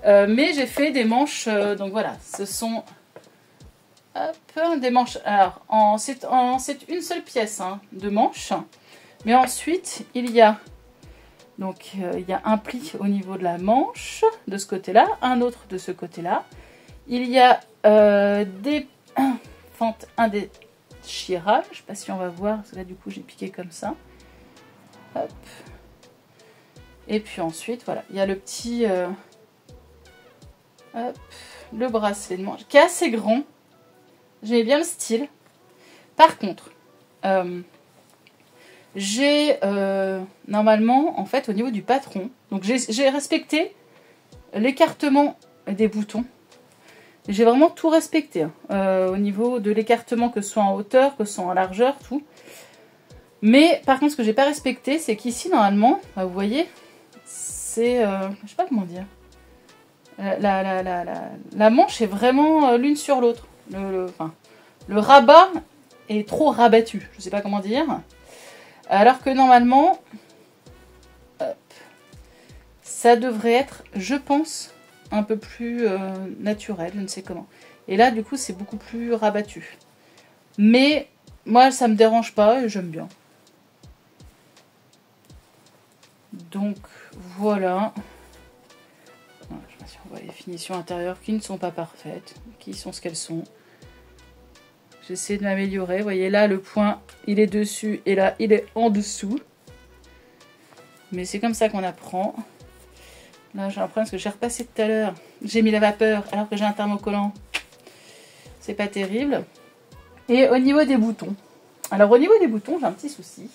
Mais j'ai fait des manches. Donc voilà, ce sont hop, des manches. Alors, c'est une seule pièce hein, de manches. Mais ensuite, il y a un pli au niveau de la manche, de ce côté-là, un autre de ce côté-là. Il y a des fentes, un déchirage. Je ne sais pas si on va voir, parce que là, du coup, j'ai piqué comme ça. Hop. Et puis ensuite, voilà, il y a le petit... hop, le bracelet de manche, qui est assez grand. J'aimais bien le style. Par contre... j'ai normalement en fait au niveau du patron, donc j'ai respecté l'écartement des boutons, j'ai vraiment tout respecté hein, au niveau de l'écartement, que ce soit en hauteur, que ce soit en largeur, tout. Mais par contre ce que j'ai pas respecté, c'est qu'ici normalement, vous voyez, c'est je sais pas comment dire, la manche est vraiment l'une sur l'autre, le rabat est trop rabattu, je sais pas comment dire. Alors que normalement, hop, ça devrait être, je pense, un peu plus naturel, je ne sais comment. Et là, du coup, c'est beaucoup plus rabattu. Mais moi, ça me dérange pas et j'aime bien. Donc, voilà. Je sais pas si on voit les finitions intérieures qui ne sont pas parfaites, qui sont ce qu'elles sont. J'essaie de m'améliorer. Vous voyez là, le point, il est dessus et là, il est en dessous. Mais c'est comme ça qu'on apprend. Là, j'ai un problème parce que j'ai repassé tout à l'heure. J'ai mis la vapeur alors que j'ai un thermocollant. C'est pas terrible. Et au niveau des boutons. Alors, au niveau des boutons, j'ai un petit souci.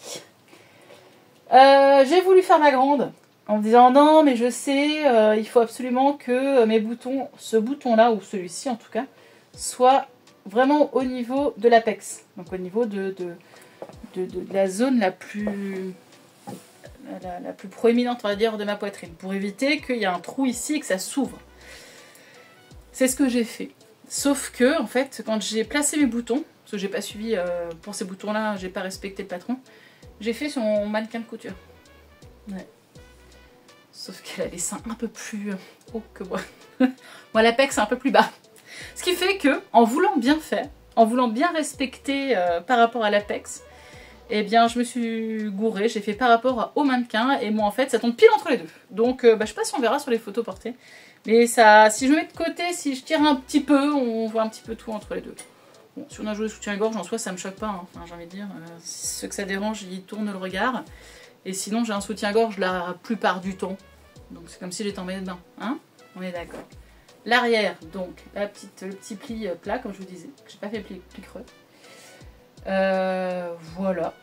J'ai voulu faire ma grande en me disant non, mais je sais, il faut absolument que mes boutons, ce bouton-là, ou celui-ci en tout cas, soit vraiment au niveau de l'apex, donc au niveau de la zone la plus proéminente, on va dire, de ma poitrine, pour éviter qu'il y ait un trou ici et que ça s'ouvre. C'est ce que j'ai fait. Sauf que, en fait, quand j'ai placé mes boutons, parce que j'ai pas suivi pour ces boutons-là, j'ai pas respecté le patron, j'ai fait sur mon mannequin de couture. Ouais. Sauf qu'elle a les seins un peu plus hauts que moi. Moi, l'apex est un peu plus bas. Ce qui fait que, en voulant bien faire, en voulant bien respecter par rapport à l'apex, eh bien je me suis gourée, j'ai fait par rapport au mannequin et moi en fait ça tombe pile entre les deux. Donc je sais pas si on verra sur les photos portées, mais ça, si je me mets de côté, si je tire un petit peu, on voit un petit peu tout entre les deux. Bon, si on a joué soutien-gorge en soi ça me choque pas, hein. Enfin j'ai envie de dire, ceux que ça dérange ils tournent le regard, et sinon j'ai un soutien-gorge la plupart du temps, donc c'est comme si j'étais en maillot de bain, hein, on est d'accord. L'arrière, donc le petit pli plat, comme je vous disais, j'ai pas fait pli creux. Voilà.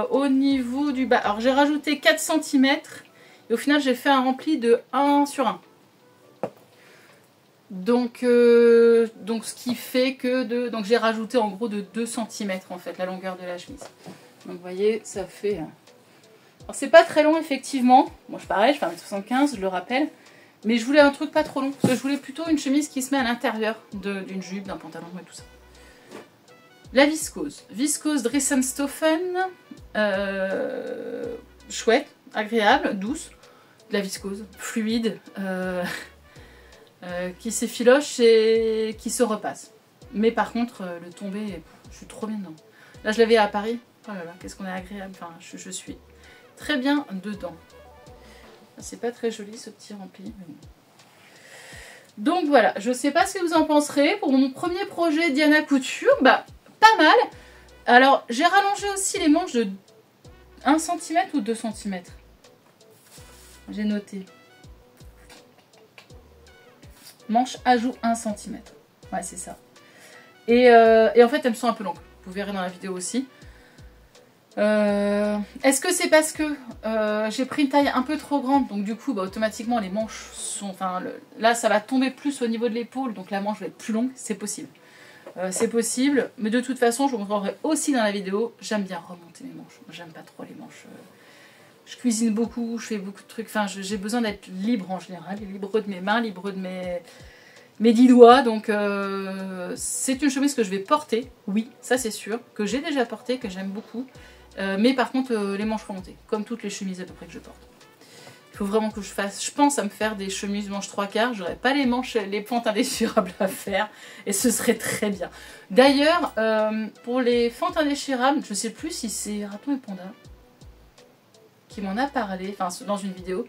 Au niveau du bas, alors j'ai rajouté 4 cm et au final j'ai fait un rempli de 1 sur 1. Donc ce qui fait que donc j'ai rajouté en gros de 2 cm en fait la longueur de la chemise. Donc vous voyez, ça fait. Alors c'est pas très long effectivement. Moi je pareil, je fais 1m75, je le rappelle. Mais je voulais un truc pas trop long, parce que je voulais plutôt une chemise qui se met à l'intérieur d'une jupe, d'un pantalon et tout ça. La viscose. Viscose Dressenstoffen, chouette, agréable, douce. De la viscose, fluide, qui s'effiloche et qui se repasse. Mais par contre, le tombé, je suis trop bien dedans. Là je l'avais à Paris, oh là là, qu'est-ce qu'on est agréable, enfin je suis très bien dedans. C'est pas très joli ce petit rempli. Mais bon. Donc voilà, je sais pas ce que vous en penserez. Pour mon premier projet Diana Couture, bah pas mal. Alors j'ai rallongé aussi les manches de 1 cm ou 2 cm. J'ai noté. Manche ajout 1 cm. Ouais c'est ça. Et en fait elles sont un peu longues. Vous verrez dans la vidéo aussi. Est-ce que c'est parce que j'ai pris une taille un peu trop grande, donc du coup bah, automatiquement les manches sont, enfin là ça va tomber plus au niveau de l'épaule, donc la manche va être plus longue, c'est possible. C'est possible, mais de toute façon je vous montrerai aussi dans la vidéo, j'aime bien remonter mes manches, j'aime pas trop les manches je cuisine beaucoup, je fais beaucoup de trucs, enfin j'ai besoin d'être libre en général, libre de mes mains, libre de mes 10 doigts, donc c'est une chemise que je vais porter, oui, ça c'est sûr, que j'ai déjà portée, que j'aime beaucoup, mais par contre les manches remontées, comme toutes les chemises à peu près que je porte. Il faut vraiment que je fasse, je pense à me faire des chemises manches 3/4, j'aurais pas les manches, les fentes indéchirables à faire, et ce serait très bien. D'ailleurs, pour les fentes indéchirables, je sais plus si c'est Raton et Panda qui m'en a parlé, enfin dans une vidéo,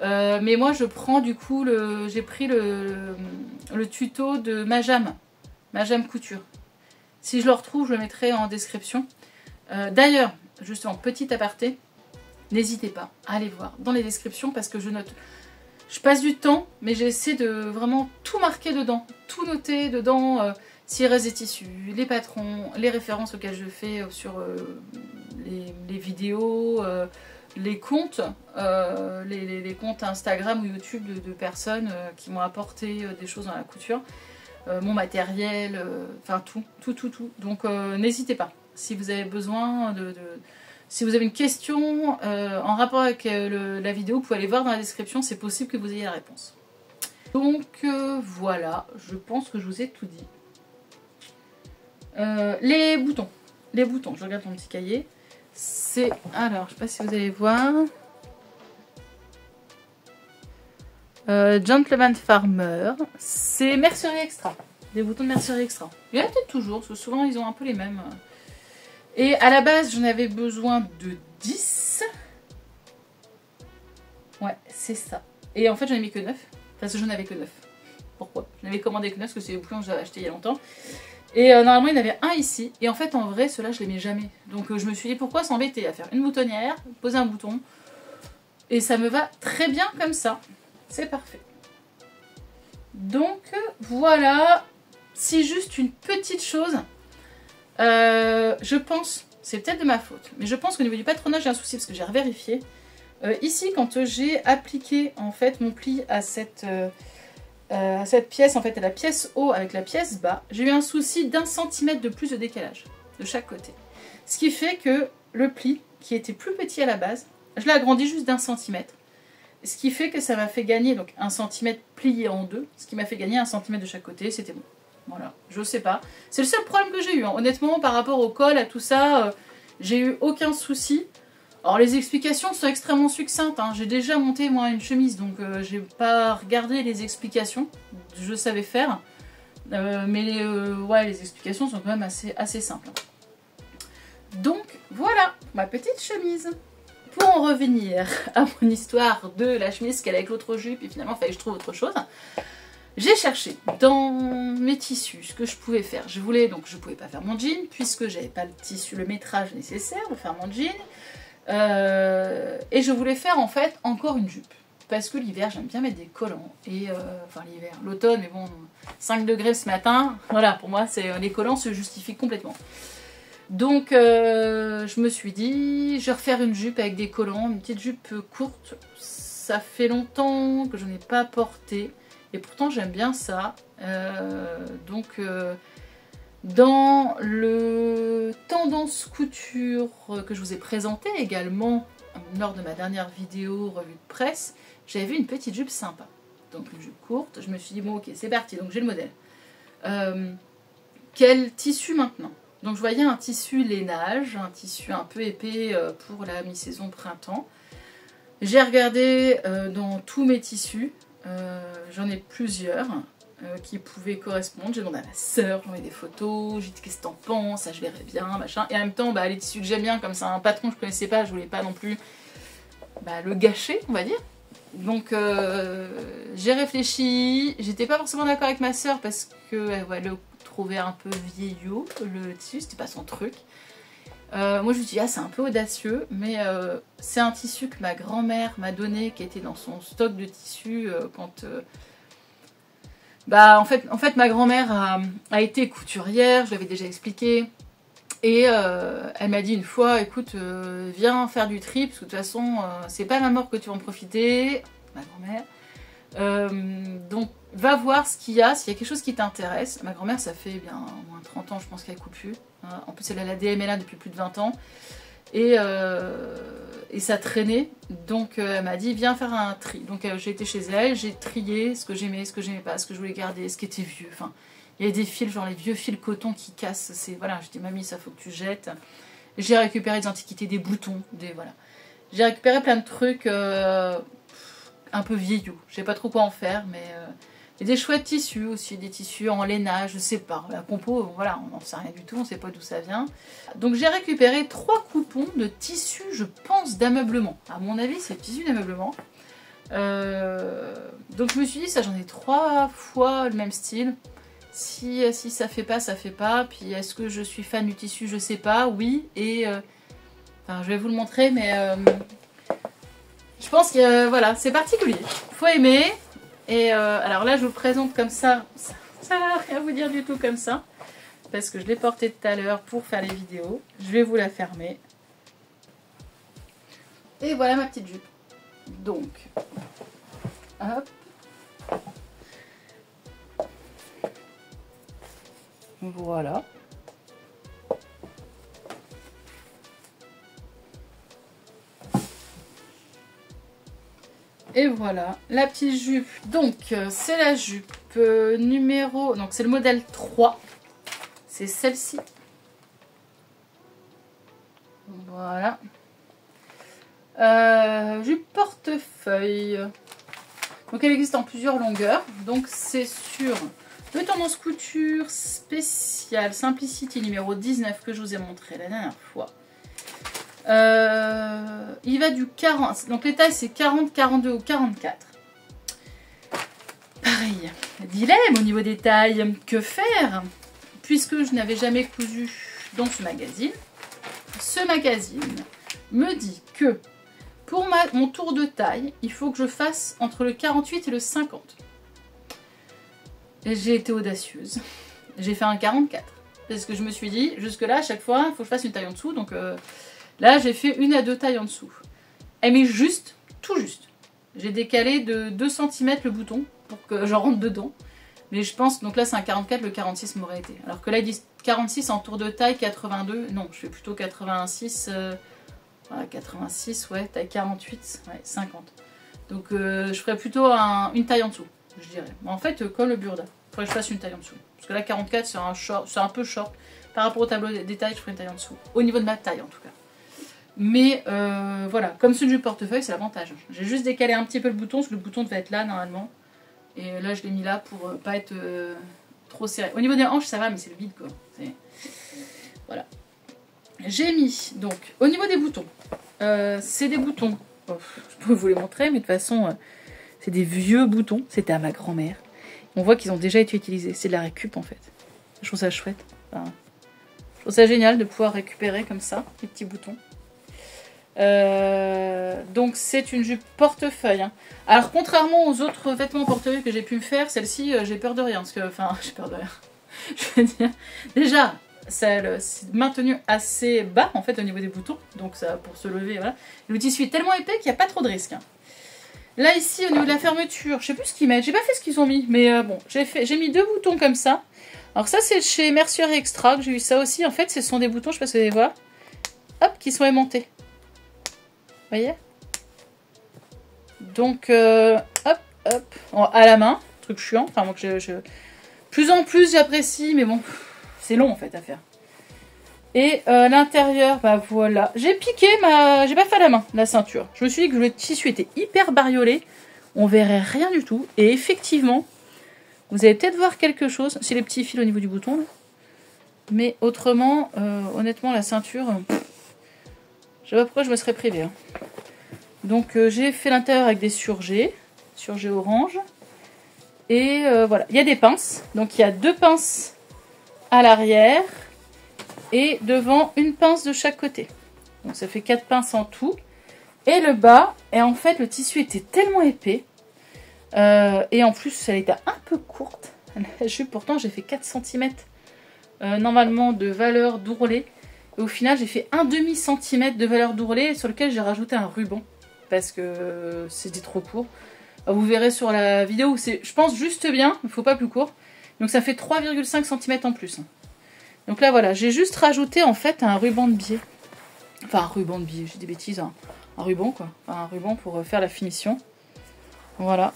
mais moi je prends du coup, j'ai pris le tuto de Majam Couture. Si je le retrouve, je le mettrai en description. D'ailleurs, juste en petit aparté, n'hésitez pas à aller voir dans les descriptions parce que je note. Je passe du temps, mais j'essaie de vraiment tout marquer dedans, tout noter dedans, s'il reste des tissus, les patrons, les références auxquelles je fais sur les vidéos, les comptes, les comptes Instagram ou YouTube de personnes qui m'ont apporté des choses dans la couture, mon matériel, enfin tout. Donc n'hésitez pas, si vous avez besoin si vous avez une question en rapport avec la vidéo, vous pouvez aller voir dans la description, c'est possible que vous ayez la réponse. Donc voilà, je pense que je vous ai tout dit. Les boutons, je regarde mon petit cahier. C'est, alors je sais pas si vous allez voir, Gentleman Farmer, c'est Mercerie Extra, des boutons de Mercerie Extra. Il y en a peut-être toujours, parce que souvent ils ont un peu les mêmes. Et à la base j'en avais besoin de 10. Ouais, c'est ça. Et en fait j'en ai mis que 9, parce que j'en avais que 9. Pourquoi? Je n'avais commandé que 9, parce que c'est les boutons que j'avais acheté il y a longtemps. Et normalement il y en avait un ici, et en fait en vrai ceux-là je les mets jamais. Donc je me suis dit pourquoi s'embêter à faire une boutonnière, poser un bouton, et ça me va très bien comme ça, c'est parfait. Donc voilà, si juste une petite chose, je pense, c'est peut-être de ma faute, mais je pense qu'au niveau du patronage j'ai un souci parce que j'ai revérifié. Ici quand j'ai appliqué en fait mon pli à cette pièce, en fait à la pièce haut avec la pièce bas, j'ai eu un souci d'1 centimètre de plus de décalage de chaque côté. Ce qui fait que le pli, qui était plus petit à la base, je l'ai agrandi juste d'1 centimètre. Ce qui fait que ça m'a fait gagner donc 1 centimètre plié en deux, ce qui m'a fait gagner 1 centimètre de chaque côté, c'était bon. Voilà, je sais pas. C'est le seul problème que j'ai eu, hein. Honnêtement, par rapport au col, à tout ça, j'ai eu aucun souci. Alors les explications sont extrêmement succinctes, hein. J'ai déjà monté moi une chemise, donc j'ai pas regardé les explications, je savais faire, mais ouais, les explications sont quand même assez simples. Donc voilà, ma petite chemise. Pour en revenir à mon histoire de la chemise qu'elle a avec l'autre jupe, et finalement il fallait que je trouve autre chose, j'ai cherché dans mes tissus ce que je pouvais faire. Je pouvais pas faire mon jean, puisque j'avais pas le tissu, le métrage nécessaire pour faire mon jean. Et je voulais faire en fait encore une jupe parce que l'hiver j'aime bien mettre des collants et enfin l'hiver, l'automne, mais bon 5 degrés ce matin, voilà, pour moi c'est les collants se justifient complètement. Donc je me suis dit je vais refaire une jupe avec des collants, une petite jupe courte. Ça fait longtemps que je n'ai pas porté et pourtant j'aime bien ça. Dans le tendance couture que je vous ai présenté également lors de ma dernière vidéo revue de presse, j'avais vu une petite jupe sympa. Donc une jupe courte, je me suis dit bon ok c'est parti, donc j'ai le modèle. Quel tissu maintenant? Donc je voyais un tissu lainage, un tissu un peu épais pour la mi-saison printemps. J'ai regardé dans tous mes tissus, j'en ai plusieurs. Qui pouvaient correspondre. J'ai demandé à ma soeur, j'ai envoyé des photos, j'ai dit qu'est-ce que t'en penses, ça je verrais bien, machin. Et en même temps, les tissus que j'aime bien, comme ça, un patron que je connaissais pas, je voulais pas non plus le gâcher, on va dire. Donc j'ai réfléchi, j'étais pas forcément d'accord avec ma soeur parce qu'elle le trouvait un peu vieillot, le tissu, c'était pas son truc. Moi je me suis dit, c'est un peu audacieux, mais c'est un tissu que ma grand-mère m'a donné, qui était dans son stock de tissus quand... en fait ma grand-mère a été couturière, je l'avais déjà expliqué, et elle m'a dit une fois, écoute, viens faire du tri, parce que de toute façon, c'est pas ma mort que tu vas en profiter, ma grand-mère, donc va voir ce qu'il y a, s'il y a quelque chose qui t'intéresse. Ma grand-mère, ça fait bien au moins 30 ans, je pense qu'elle coupe plus, en plus elle a la DMLA depuis plus de 20 ans, Et ça traînait. Donc elle m'a dit viens faire un tri. Donc j'ai été chez elle, j'ai trié ce que j'aimais, ce que j'aimais pas, ce que je voulais garder, ce qui était vieux. Enfin, il y a des fils, genre les vieux fils coton qui cassent. C'est voilà, je dis mamie, ça faut que tu jettes. J'ai récupéré des antiquités, des boutons, voilà. J'ai récupéré plein de trucs un peu vieillots. Je sais pas trop quoi en faire, mais et des chouettes tissus aussi, des tissus en lainage, je sais pas. La compo, voilà, on n'en sait rien du tout, on sait pas d'où ça vient. Donc j'ai récupéré 3 coupons de tissus, je pense, d'ameublement. À mon avis, c'est tissu d'ameublement. Donc je me suis dit, ça j'en ai 3 fois le même style. Si ça fait pas, ça fait pas. Puis est-ce que je suis fan du tissu? Je sais pas, oui. Et enfin, je vais vous le montrer, mais je pense que voilà, c'est particulier. Faut aimer. Et alors là, je vous le présente comme ça. Ça va rien vous dire du tout comme ça. Parce que je l'ai porté tout à l'heure pour faire les vidéos. Je vais vous la fermer. Et voilà ma petite jupe. Donc, hop. Voilà. Et voilà, la petite jupe. Donc, c'est la jupe numéro... Donc, c'est le modèle 3. C'est celle-ci. Voilà. Jupe portefeuille. Donc, elle existe en plusieurs longueurs. Donc, c'est sur le Tendance Couture spécial Simplicity numéro 19 que je vous ai montré la dernière fois. Il va du 40, donc les tailles c'est 40, 42 ou 44. Pareil, dilemme au niveau des tailles, que faire? Puisque je n'avais jamais cousu dans ce magazine me dit que pour mon tour de taille, il faut que je fasse entre le 48 et le 50. Et j'ai été audacieuse, j'ai fait un 44. Parce que je me suis dit, jusque là à chaque fois, il faut que je fasse une taille en dessous, donc... Là, j'ai fait 1 à 2 tailles en dessous. Elle met juste, tout juste. J'ai décalé de 2 cm le bouton pour que je rentre dedans. Mais je pense, donc là c'est un 44, le 46 m'aurait été. Alors que là, ils disent 46 en tour de taille, 82. Non, je fais plutôt 86. Voilà, 86, ouais, taille 48, ouais, 50. Donc je ferais plutôt une taille en dessous, je dirais. Mais en fait, comme le burda, il faudrait que je fasse une taille en dessous. Parce que là, 44, c'est un peu short. Par rapport au tableau des tailles, je ferais une taille en dessous. Au niveau de ma taille, en tout cas. Mais voilà, comme c'est une jupe portefeuille, c'est l'avantage. J'ai juste décalé un petit peu le bouton, parce que le bouton devait être là normalement. Et là, je l'ai mis là pour pas être trop serré. Au niveau des hanches, ça va, mais c'est le vide quoi. Voilà. J'ai mis, donc, au niveau des boutons, c'est des boutons. Oh, je peux vous les montrer, mais de toute façon, c'est des vieux boutons. C'était à ma grand-mère. On voit qu'ils ont déjà été utilisés. C'est de la récup en fait. Je trouve ça chouette. Enfin, je trouve ça génial de pouvoir récupérer comme ça, les petits boutons. Donc c'est une jupe portefeuille hein. Alors contrairement aux autres vêtements portefeuille que j'ai pu me faire, celle-ci j'ai peur de rien parce que, enfin j'ai peur de rien. Je veux dire, déjà c'est maintenu assez bas en fait au niveau des boutons, donc ça pour se lever voilà. Le tissu est tellement épais qu'il n'y a pas trop de risque hein. Là ici au niveau de la fermeture, je sais plus ce qu'ils mettent, j'ai pas fait ce qu'ils ont mis, mais bon j'ai mis 2 boutons comme ça. Alors ça c'est chez Mercier Extra que j'ai eu ça aussi, en fait ce sont des boutons, je sais pas si vous allez voir, hop, qui sont aimantés. Vous voyez? Donc, hop, hop, à la main, truc chiant. Enfin, moi, plus en plus, j'apprécie, mais bon, c'est long en fait à faire. Et l'intérieur, bah voilà. J'ai piqué j'ai pas fait à la main, la ceinture. Je me suis dit que le tissu était hyper bariolé. On verrait rien du tout. Et effectivement, vous allez peut-être voir quelque chose. C'est les petits fils au niveau du bouton. Là. Mais autrement, honnêtement, la ceinture... je sais pas pourquoi je me serais privée. Hein. Donc j'ai fait l'intérieur avec des surgés orange. Et voilà, il y a des pinces. Donc il y a 2 pinces à l'arrière. Et devant, une pince de chaque côté. Donc ça fait 4 pinces en tout. Et le bas, et en fait le tissu était tellement épais. Et en plus elle était un peu courte. La jupe, pourtant j'ai fait 4 cm normalement de valeur d'ourlet. Et au final, j'ai fait un demi-centimètre de valeur d'ourlet sur lequel j'ai rajouté un ruban. Parce que c'était trop court. Vous verrez sur la vidéo où c'est, je pense, juste bien. Il ne faut pas plus court. Donc ça fait 3,5 cm en plus. Donc là, voilà. J'ai juste rajouté en fait un ruban de biais. Enfin un ruban de bille, j'ai des bêtises, un ruban quoi. Enfin un ruban pour faire la finition. Voilà.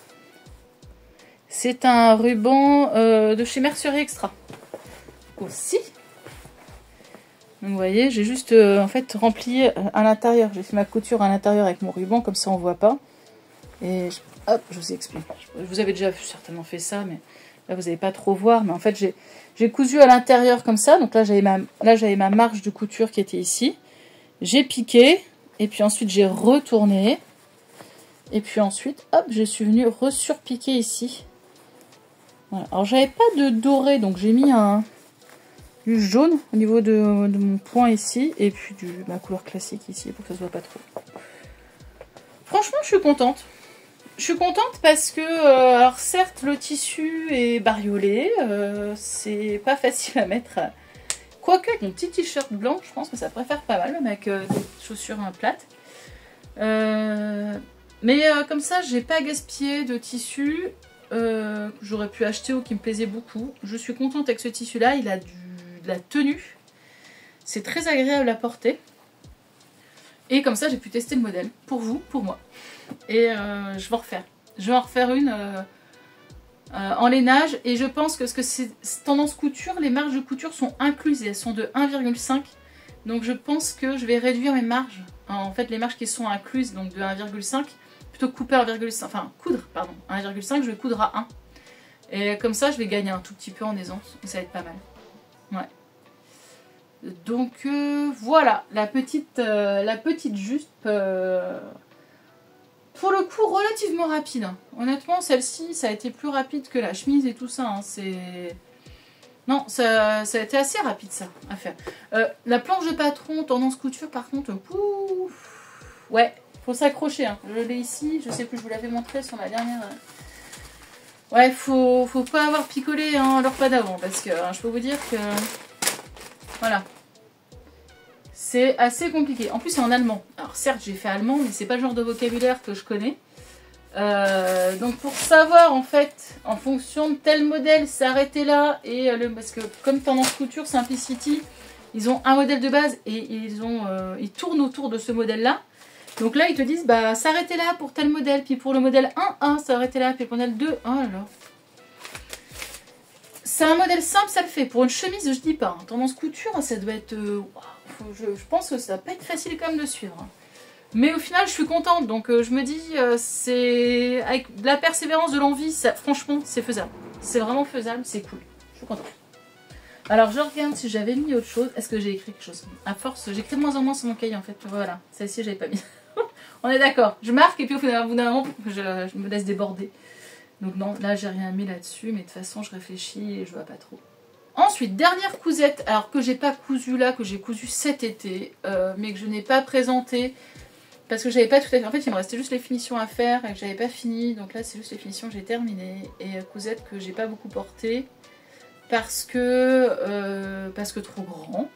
C'est un ruban de chez Mercerie Extra. Aussi. Donc vous voyez, j'ai juste en fait rempli à l'intérieur. J'ai fait ma couture à l'intérieur avec mon ruban, comme ça on voit pas. Et hop, je vous explique. Vous avez déjà certainement fait ça, mais là vous n'allez pas trop voir. Mais en fait j'ai cousu à l'intérieur comme ça. Donc là j'avais ma marge de couture qui était ici. J'ai piqué et puis ensuite j'ai retourné. Et puis ensuite, hop, je suis venue resurpiquer ici. Voilà. Alors j'avais pas de doré, donc j'ai mis du jaune au niveau de mon point ici. Et puis ma couleur classique ici pour que ça se voit pas trop. Franchement, je suis contente. Je suis contente parce que, alors certes, le tissu est bariolé. C'est pas facile à mettre. Quoique avec mon petit t-shirt blanc, je pense que ça préfère pas mal, même avec des chaussures plates. Mais comme ça, j'ai pas gaspillé de tissu que j'aurais pu acheter ou qui me plaisait beaucoup. Je suis contente avec ce tissu-là, il a de la tenue. C'est très agréable à porter. Et comme ça, j'ai pu tester le modèle. Pour vous, pour moi. Et je vais en refaire. Je vais en refaire une en lainage. Et je pense que c'est tendance couture, les marges de couture sont incluses et elles sont de 1,5. Donc je pense que je vais réduire mes marges. En fait, les marges qui sont incluses, donc de 1,5. Plutôt que couper 1,5, enfin coudre, pardon, 1,5, je vais coudre à 1. Et comme ça, je vais gagner un tout petit peu en aisance. Et ça va être pas mal. Ouais. Donc voilà, la petite jupe. Pour le coup, relativement rapide. Honnêtement, celle-ci, ça a été plus rapide que la chemise et tout ça. Hein. Non, ça a été assez rapide ça à faire. La planche de patron, tendance couture, par contre, pouf, ouais. Faut s'accrocher, hein. Je l'ai ici, je sais plus, je vous l'avais montré sur la dernière. Ouais, faut pas avoir picolé hein, l'heure pas d'avant, parce que je peux vous dire que voilà, c'est assez compliqué. En plus, c'est en allemand. Alors certes, j'ai fait allemand, mais c'est pas le genre de vocabulaire que je connais. Donc pour savoir en fait, en fonction de tel modèle, s'arrêter là et parce que comme tendance couture, Simplicity, ils ont un modèle de base et ils tournent autour de ce modèle-là. Donc là, ils te disent, bah, s'arrêter là pour tel modèle, puis pour le modèle 1, s'arrêter là, puis pour le modèle 2, oh là là. C'est un modèle simple, ça le fait. Pour une chemise, je dis pas. Hein. Tendance couture, ça doit être... je pense que ça va pas être facile quand même de suivre. Hein. Mais au final, je suis contente. Donc je me dis, c'est avec de la persévérance, de l'envie, franchement, c'est faisable. C'est vraiment faisable, c'est cool. Je suis contente. Alors je regarde si j'avais mis autre chose. Est-ce que j'ai écrit quelque chose? À force, j'écris de moins en moins sur mon cahier en fait. Voilà, celle-ci, j'avais pas mis. On est d'accord. Je marque et puis au bout d'un moment, je me laisse déborder. Donc non, là, j'ai rien mis là-dessus. Mais de toute façon, je réfléchis et je vois pas trop. Ensuite, dernière cousette. Alors que j'ai pas cousu là, que j'ai cousu cet été. Mais que je n'ai pas présenté. Parce que j'avais pas tout à fait... En fait, il me restait juste les finitions à faire et que j'avais pas fini. Donc là, c'est juste les finitions que j'ai terminées. Et cousette que j'ai pas beaucoup portée. Parce que trop grand.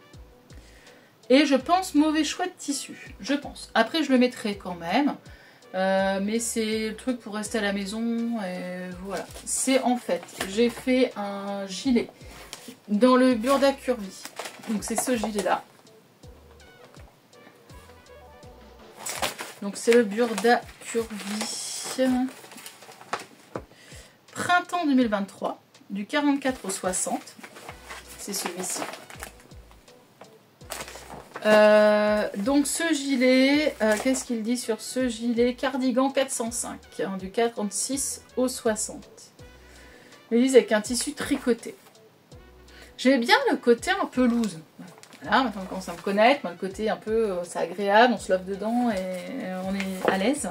Et je pense mauvais choix de tissu. Je pense. Après, je le mettrai quand même. Mais c'est le truc pour rester à la maison. Et voilà. C'est en fait, j'ai fait un gilet dans le Burda Curvy. Donc c'est ce gilet-là. Donc c'est le Burda Curvy. Printemps 2023. Du 44 au 60. C'est celui-ci. Donc ce gilet, qu'est-ce qu'il dit sur ce gilet? Cardigan 405, hein, du 46 au 60. Ils disent avec un tissu tricoté. J'aime bien le côté un peu loose. Voilà, maintenant on commence à me connaître, moi, le côté un peu, c'est agréable, on se lave dedans et on est à l'aise.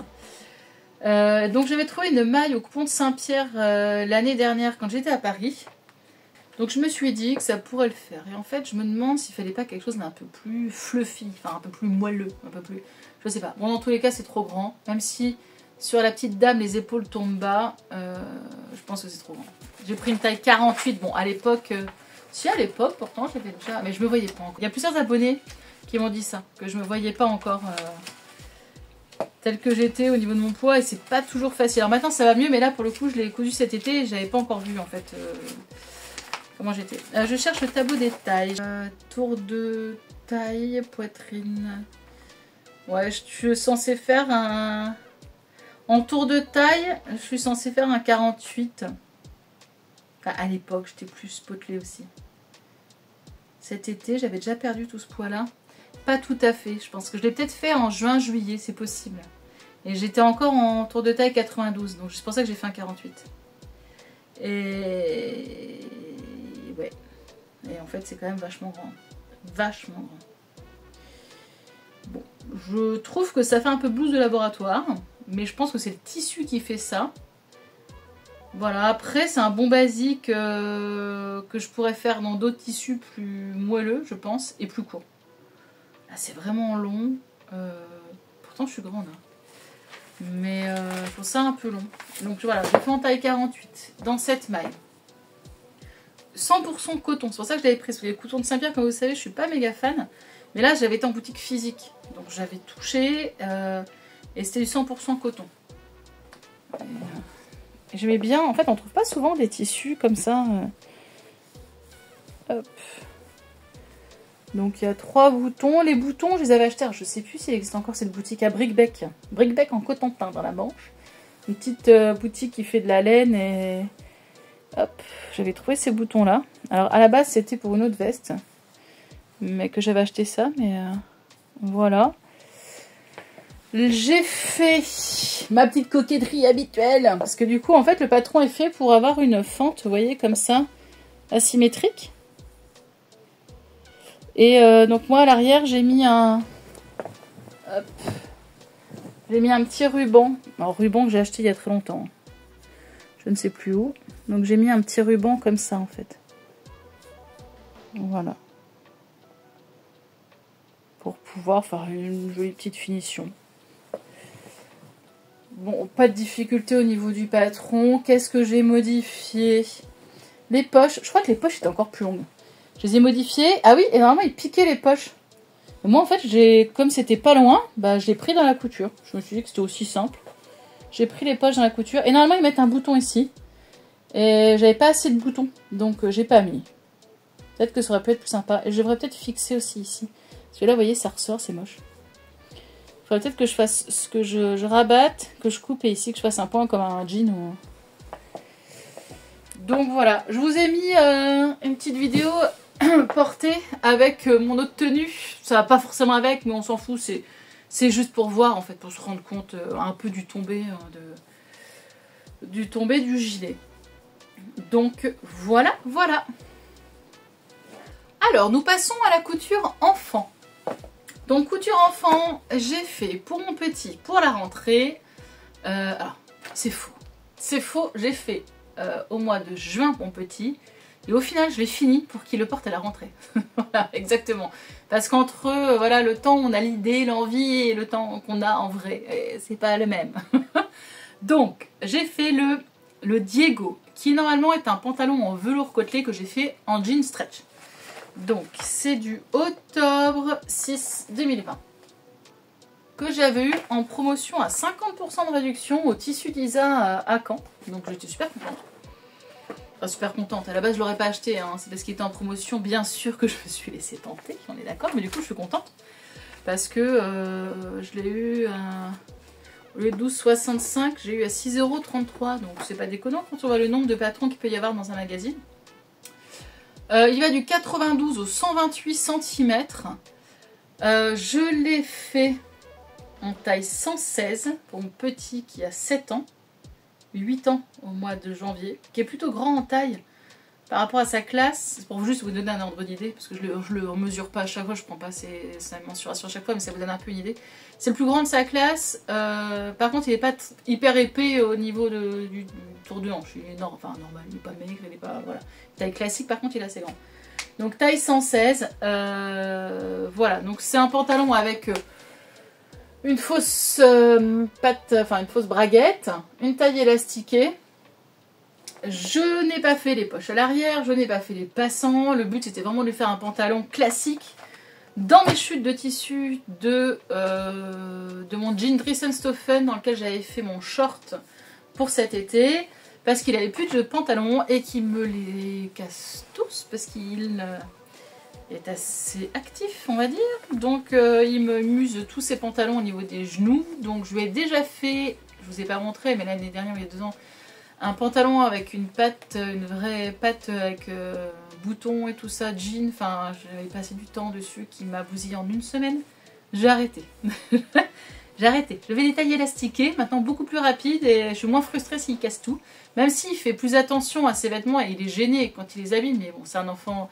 Donc j'avais trouvé une maille au coupon de Saint-Pierre l'année dernière quand j'étais à Paris. Donc je me suis dit que ça pourrait le faire. Et en fait, je me demande s'il fallait pas quelque chose d'un peu plus fluffy, enfin un peu plus moelleux, un peu plus... Je sais pas. Bon, dans tous les cas, c'est trop grand. Même si sur la petite dame, les épaules tombent bas, je pense que c'est trop grand. J'ai pris une taille 48. Bon, à l'époque... Si, à l'époque, pourtant, j'avais déjà... Mais je me voyais pas encore. Il y a plusieurs abonnés qui m'ont dit ça, que je me voyais pas encore... telle que j'étais au niveau de mon poids. Et c'est pas toujours facile. Alors maintenant, ça va mieux. Mais là, pour le coup, je l'ai cousu cet été et j'avais pas encore vu, en fait... Comment j'étais. Je cherche le tableau des tailles. Tour de taille, poitrine. Ouais, je suis censée faire un... En tour de taille, je suis censée faire un 48. Enfin, à l'époque, j'étais plus potelée aussi. Cet été, j'avais déjà perdu tout ce poids-là. Pas tout à fait. Je pense que je l'ai peut-être fait en juin-juillet, c'est possible. Et j'étais encore en tour de taille 92. Donc c'est pour ça que j'ai fait un 48. Et... ouais. Et en fait, c'est quand même vachement grand. Vachement grand. Bon, je trouve que ça fait un peu blouse de laboratoire. Mais je pense que c'est le tissu qui fait ça. Voilà, après c'est un bon basique que je pourrais faire dans d'autres tissus plus moelleux, je pense, et plus courts. Là c'est vraiment long. Pourtant je suis grande. Hein. Mais je trouve ça un peu long. Donc voilà, j'ai fait en taille 48 dans cette maille. 100% coton, c'est pour ça que je l'avais pris. Les coutons de Saint-Pierre, comme vous savez, je suis pas méga fan. Mais là j'avais été en boutique physique. Donc j'avais touché et c'était du 100% coton. J'aimais bien, en fait on trouve pas souvent des tissus comme ça. Hop. Donc il y a 3 boutons. Les boutons je les avais achetés, alors, je sais plus s'il existe encore cette boutique à Brickbeck. Brickbeck en coton peint dans la Manche. Une petite boutique qui fait de la laine et... hop, j'avais trouvé ces boutons là. Alors à la base c'était pour une autre veste. Mais que j'avais acheté ça, mais voilà. J'ai fait ma petite coquetterie habituelle. Parce que du coup, en fait, le patron est fait pour avoir une fente, vous voyez, comme ça, asymétrique. Et donc moi, à l'arrière, j'ai mis un... hop. J'ai mis un petit ruban. Alors, ruban que j'ai acheté il y a très longtemps. Je ne sais plus où. Donc, j'ai mis un petit ruban comme ça, en fait. Voilà. Pour pouvoir faire une jolie petite finition. Bon, pas de difficulté au niveau du patron. Qu'est-ce que j'ai modifié? Les poches. Je crois que les poches étaient encore plus longues. Je les ai modifiées. Ah oui, et normalement, ils piquaient les poches. Et moi, en fait, comme c'était pas loin, bah, je l'ai pris dans la couture. Je me suis dit que c'était aussi simple. J'ai pris les poches dans la couture. Et normalement, ils mettent un bouton ici. Et j'avais pas assez de boutons. Donc, j'ai pas mis. Peut-être que ça aurait pu être plus sympa. Et je devrais peut-être fixer aussi ici. Parce que là, vous voyez, ça ressort, c'est moche. Il faudrait peut-être que je fasse ce que je rabatte, que je coupe et ici que je fasse un point comme un jean. Ou... donc voilà, je vous ai mis une petite vidéo portée avec mon autre tenue. Ça va pas forcément avec, mais on s'en fout. C'est juste pour voir en fait, pour se rendre compte un peu du tombé du gilet. Donc voilà, voilà. Alors nous passons à la couture enfant. Donc couture enfant, j'ai fait pour mon petit, pour la rentrée, alors c'est faux, j'ai fait au mois de juin pour mon petit, et au final je l'ai fini pour qu'il le porte à la rentrée. Voilà, exactement. Parce qu'entre voilà, le temps où on a l'idée, l'envie, et le temps qu'on a en vrai, c'est pas le même. Donc j'ai fait le Diego, qui normalement est un pantalon en velours côtelé que j'ai fait en jean stretch. Donc, c'est du octobre 6 2020 que j'avais eu en promotion à 50% de réduction au tissu d'Isa à Caen. Donc, j'étais super contente. Enfin, super contente. À la base, je ne l'aurais pas acheté. Hein. C'est parce qu'il était en promotion. Bien sûr que je me suis laissée tenter. On est d'accord. Mais du coup, je suis contente. Parce que je l'ai eu au lieu de 12,65, j'ai eu à 6,33 €. Donc, c'est pas déconnant quand on voit le nombre de patrons qu'il peut y avoir dans un magazine. Il va du 92 au 128 cm. Je l'ai fait en taille 116 pour mon petit qui a 7 ans. 8 ans au mois de janvier. Qui est plutôt grand en taille par rapport à sa classe. C'est pour juste vous donner un ordre d'idée. Parce que je le mesure pas à chaque fois. Je prends pas sa mensuration à chaque fois. Mais ça vous donne un peu une idée. C'est le plus grand de sa classe. Par contre il n'est pas hyper épais au niveau du tour de hanche. Il est enfin normal. Il n'est pas maigre. Il n'est pas... voilà. Taille classique, par contre, il est assez grand. Donc, taille 116. Voilà. Donc, c'est un pantalon avec une fausse patte, enfin, une fausse braguette, une taille élastiquée. Je n'ai pas fait les poches à l'arrière, je n'ai pas fait les passants. Le but, c'était vraiment de lui faire un pantalon classique dans mes chutes de tissu de mon jean Drissenstoffen dans lequel j'avais fait mon short pour cet été. Parce qu'il avait plus de pantalons et qu'il me les casse tous. Parce qu'il est assez actif, on va dire. Donc il me muse tous ses pantalons au niveau des genoux. Donc je lui ai déjà fait, je vous ai pas montré, mais l'année dernière, il y a 2 ans, un pantalon avec une patte, une vraie patte avec boutons et tout ça, jean. Enfin, j'avais passé du temps dessus qui m'a bousillé en 1 semaine. J'ai arrêté. J'ai arrêté. Je vais les tailler élastiqués, maintenant beaucoup plus rapide et je suis moins frustrée s'il casse tout. Même s'il fait plus attention à ses vêtements et il est gêné quand il les abîme, mais bon, c'est un enfant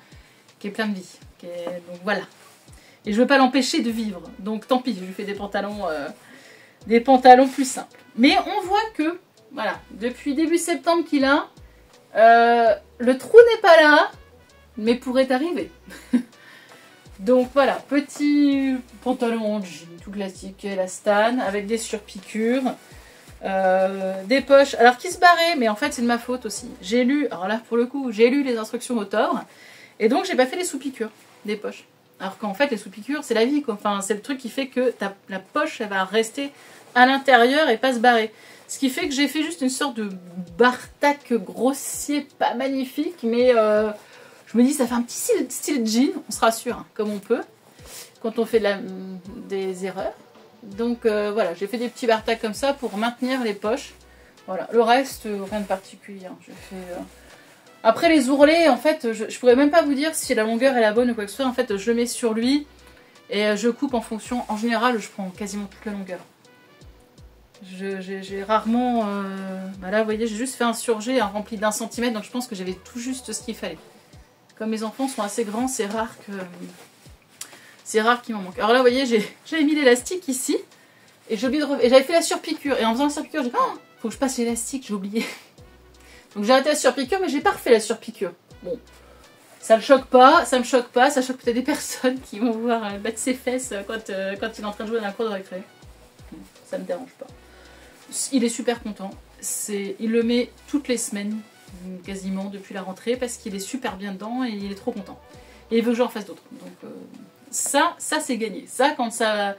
qui est plein de vie. Donc voilà. Et je veux pas l'empêcher de vivre. Donc tant pis, je lui fais des pantalons plus simples. Mais on voit que, voilà, depuis début septembre qu'il a, le trou n'est pas là, mais pourrait arriver. Donc voilà, petit pantalon en jean, tout classique, élastane, avec des surpiqûres, des poches, alors qui se barraient, mais en fait c'est de ma faute aussi. J'ai lu, alors là pour le coup, j'ai lu les instructions motor, et donc j'ai pas fait les sous-piqûres des poches. Alors qu'en fait les sous-piqûres c'est la vie quoi, enfin c'est le truc qui fait que la poche elle va rester à l'intérieur et pas se barrer. Ce qui fait que j'ai fait juste une sorte de bar-tac grossier, pas magnifique, mais... je me dis, ça fait un petit style jean, on se rassure, hein, comme on peut, quand on fait des erreurs. Donc voilà, j'ai fait des petits bartacs comme ça pour maintenir les poches. Voilà, le reste, rien de particulier. Hein. Après les ourlets, en fait, je pourrais même pas vous dire si la longueur est la bonne ou quoi que ce soit. En fait, je le mets sur lui et je coupe en fonction. En général, je prends quasiment toute la longueur. J'ai rarement... bah là, vous voyez, j'ai juste fait un surjet rempli d'1 centimètre, donc je pense que j'avais tout juste ce qu'il fallait. Comme mes enfants sont assez grands, c'est rare qu'il m'en manque. Alors là, vous voyez, j'avais mis l'élastique ici. Et j'ai oublié de et j'avais fait la surpiqûre. Et en faisant la surpiqûre, j'ai dit, oh, faut que je passe l'élastique, j'ai oublié. Donc j'ai arrêté la surpiqûre, mais j'ai pas refait la surpiqûre. Bon, ça me choque pas, ça choque peut-être des personnes qui vont voir battre ses fesses quand il est en train de jouer dans la cour de récré. Ça me dérange pas. Il est super content. Il le met toutes les semaines. Quasiment depuis la rentrée parce qu'il est super bien dedans et il est trop content et il veut que j'en fasse d'autres, donc ça c'est gagné. Ça, quand ça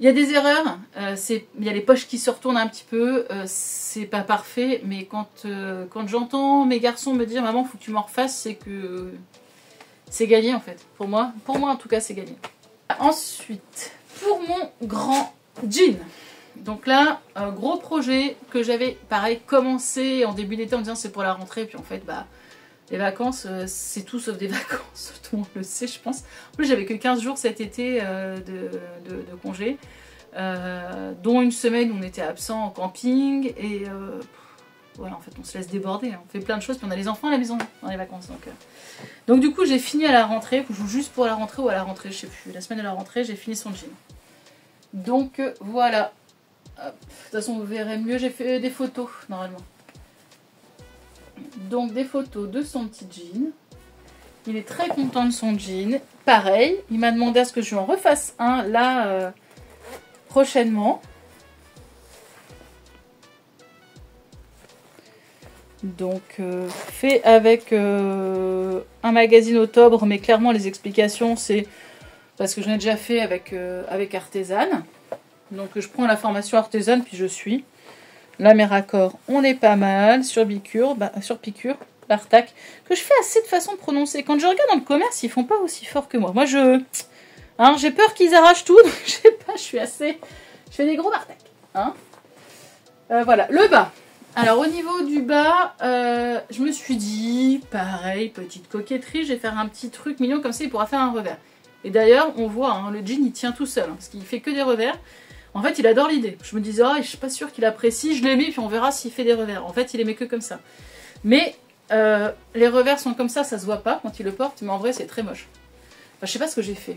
il y a des erreurs, il y a les poches qui se retournent un petit peu, c'est pas parfait, mais quand j'entends mes garçons me dire maman faut que tu m'en refasses, c'est que c'est gagné en fait. Pour moi en tout cas c'est gagné. Ensuite pour mon grand jean, donc là, un gros projet que j'avais, pareil, commencé en début d'été en disant c'est pour la rentrée. Puis en fait, bah, les vacances, c'est tout sauf des vacances. Tout le monde le sait, je pense. En plus, j'avais que 15 jours cet été de congé. Dont une semaine où on était absent en camping. Et voilà, en fait, on se laisse déborder. Hein. On fait plein de choses. Puis on a les enfants à la maison dans les vacances. Donc du coup, j'ai fini à la rentrée. Juste pour la rentrée ou à la rentrée, je sais plus. La semaine de la rentrée, j'ai fini son jean. Donc voilà. De toute façon vous verrez mieux, j'ai fait des photos normalement. Donc des photos de son petit jean. Il est très content de son jean. Pareil, il m'a demandé à ce que je lui en refasse un là prochainement. Donc fait avec un magazine Octobre, mais clairement les explications c'est parce que j'en ai déjà fait avec Artésane. Donc je prends la formation artisane puis je suis. Là mes raccords, on est pas mal. Sur piqûre, Bartac, que je fais assez de façon prononcée. Quand je regarde dans le commerce, ils font pas aussi fort que moi. Moi j'ai peur qu'ils arrachent tout, donc je sais pas, je fais des gros Bartac. Hein, voilà, le bas. Alors au niveau du bas, je me suis dit, pareil, petite coquetterie, je vais faire un petit truc mignon comme ça, il pourra faire un revers. Et d'ailleurs, on voit, hein, le jean il tient tout seul, hein, parce qu'il fait que des revers. En fait, il adore l'idée. Je me disais, oh, je suis pas sûre qu'il apprécie. Je l'ai mis, puis on verra s'il fait des revers. En fait, il les met que comme ça. Mais les revers sont comme ça se voit pas quand il le porte. Mais en vrai, c'est très moche. Enfin, je sais pas ce que j'ai fait.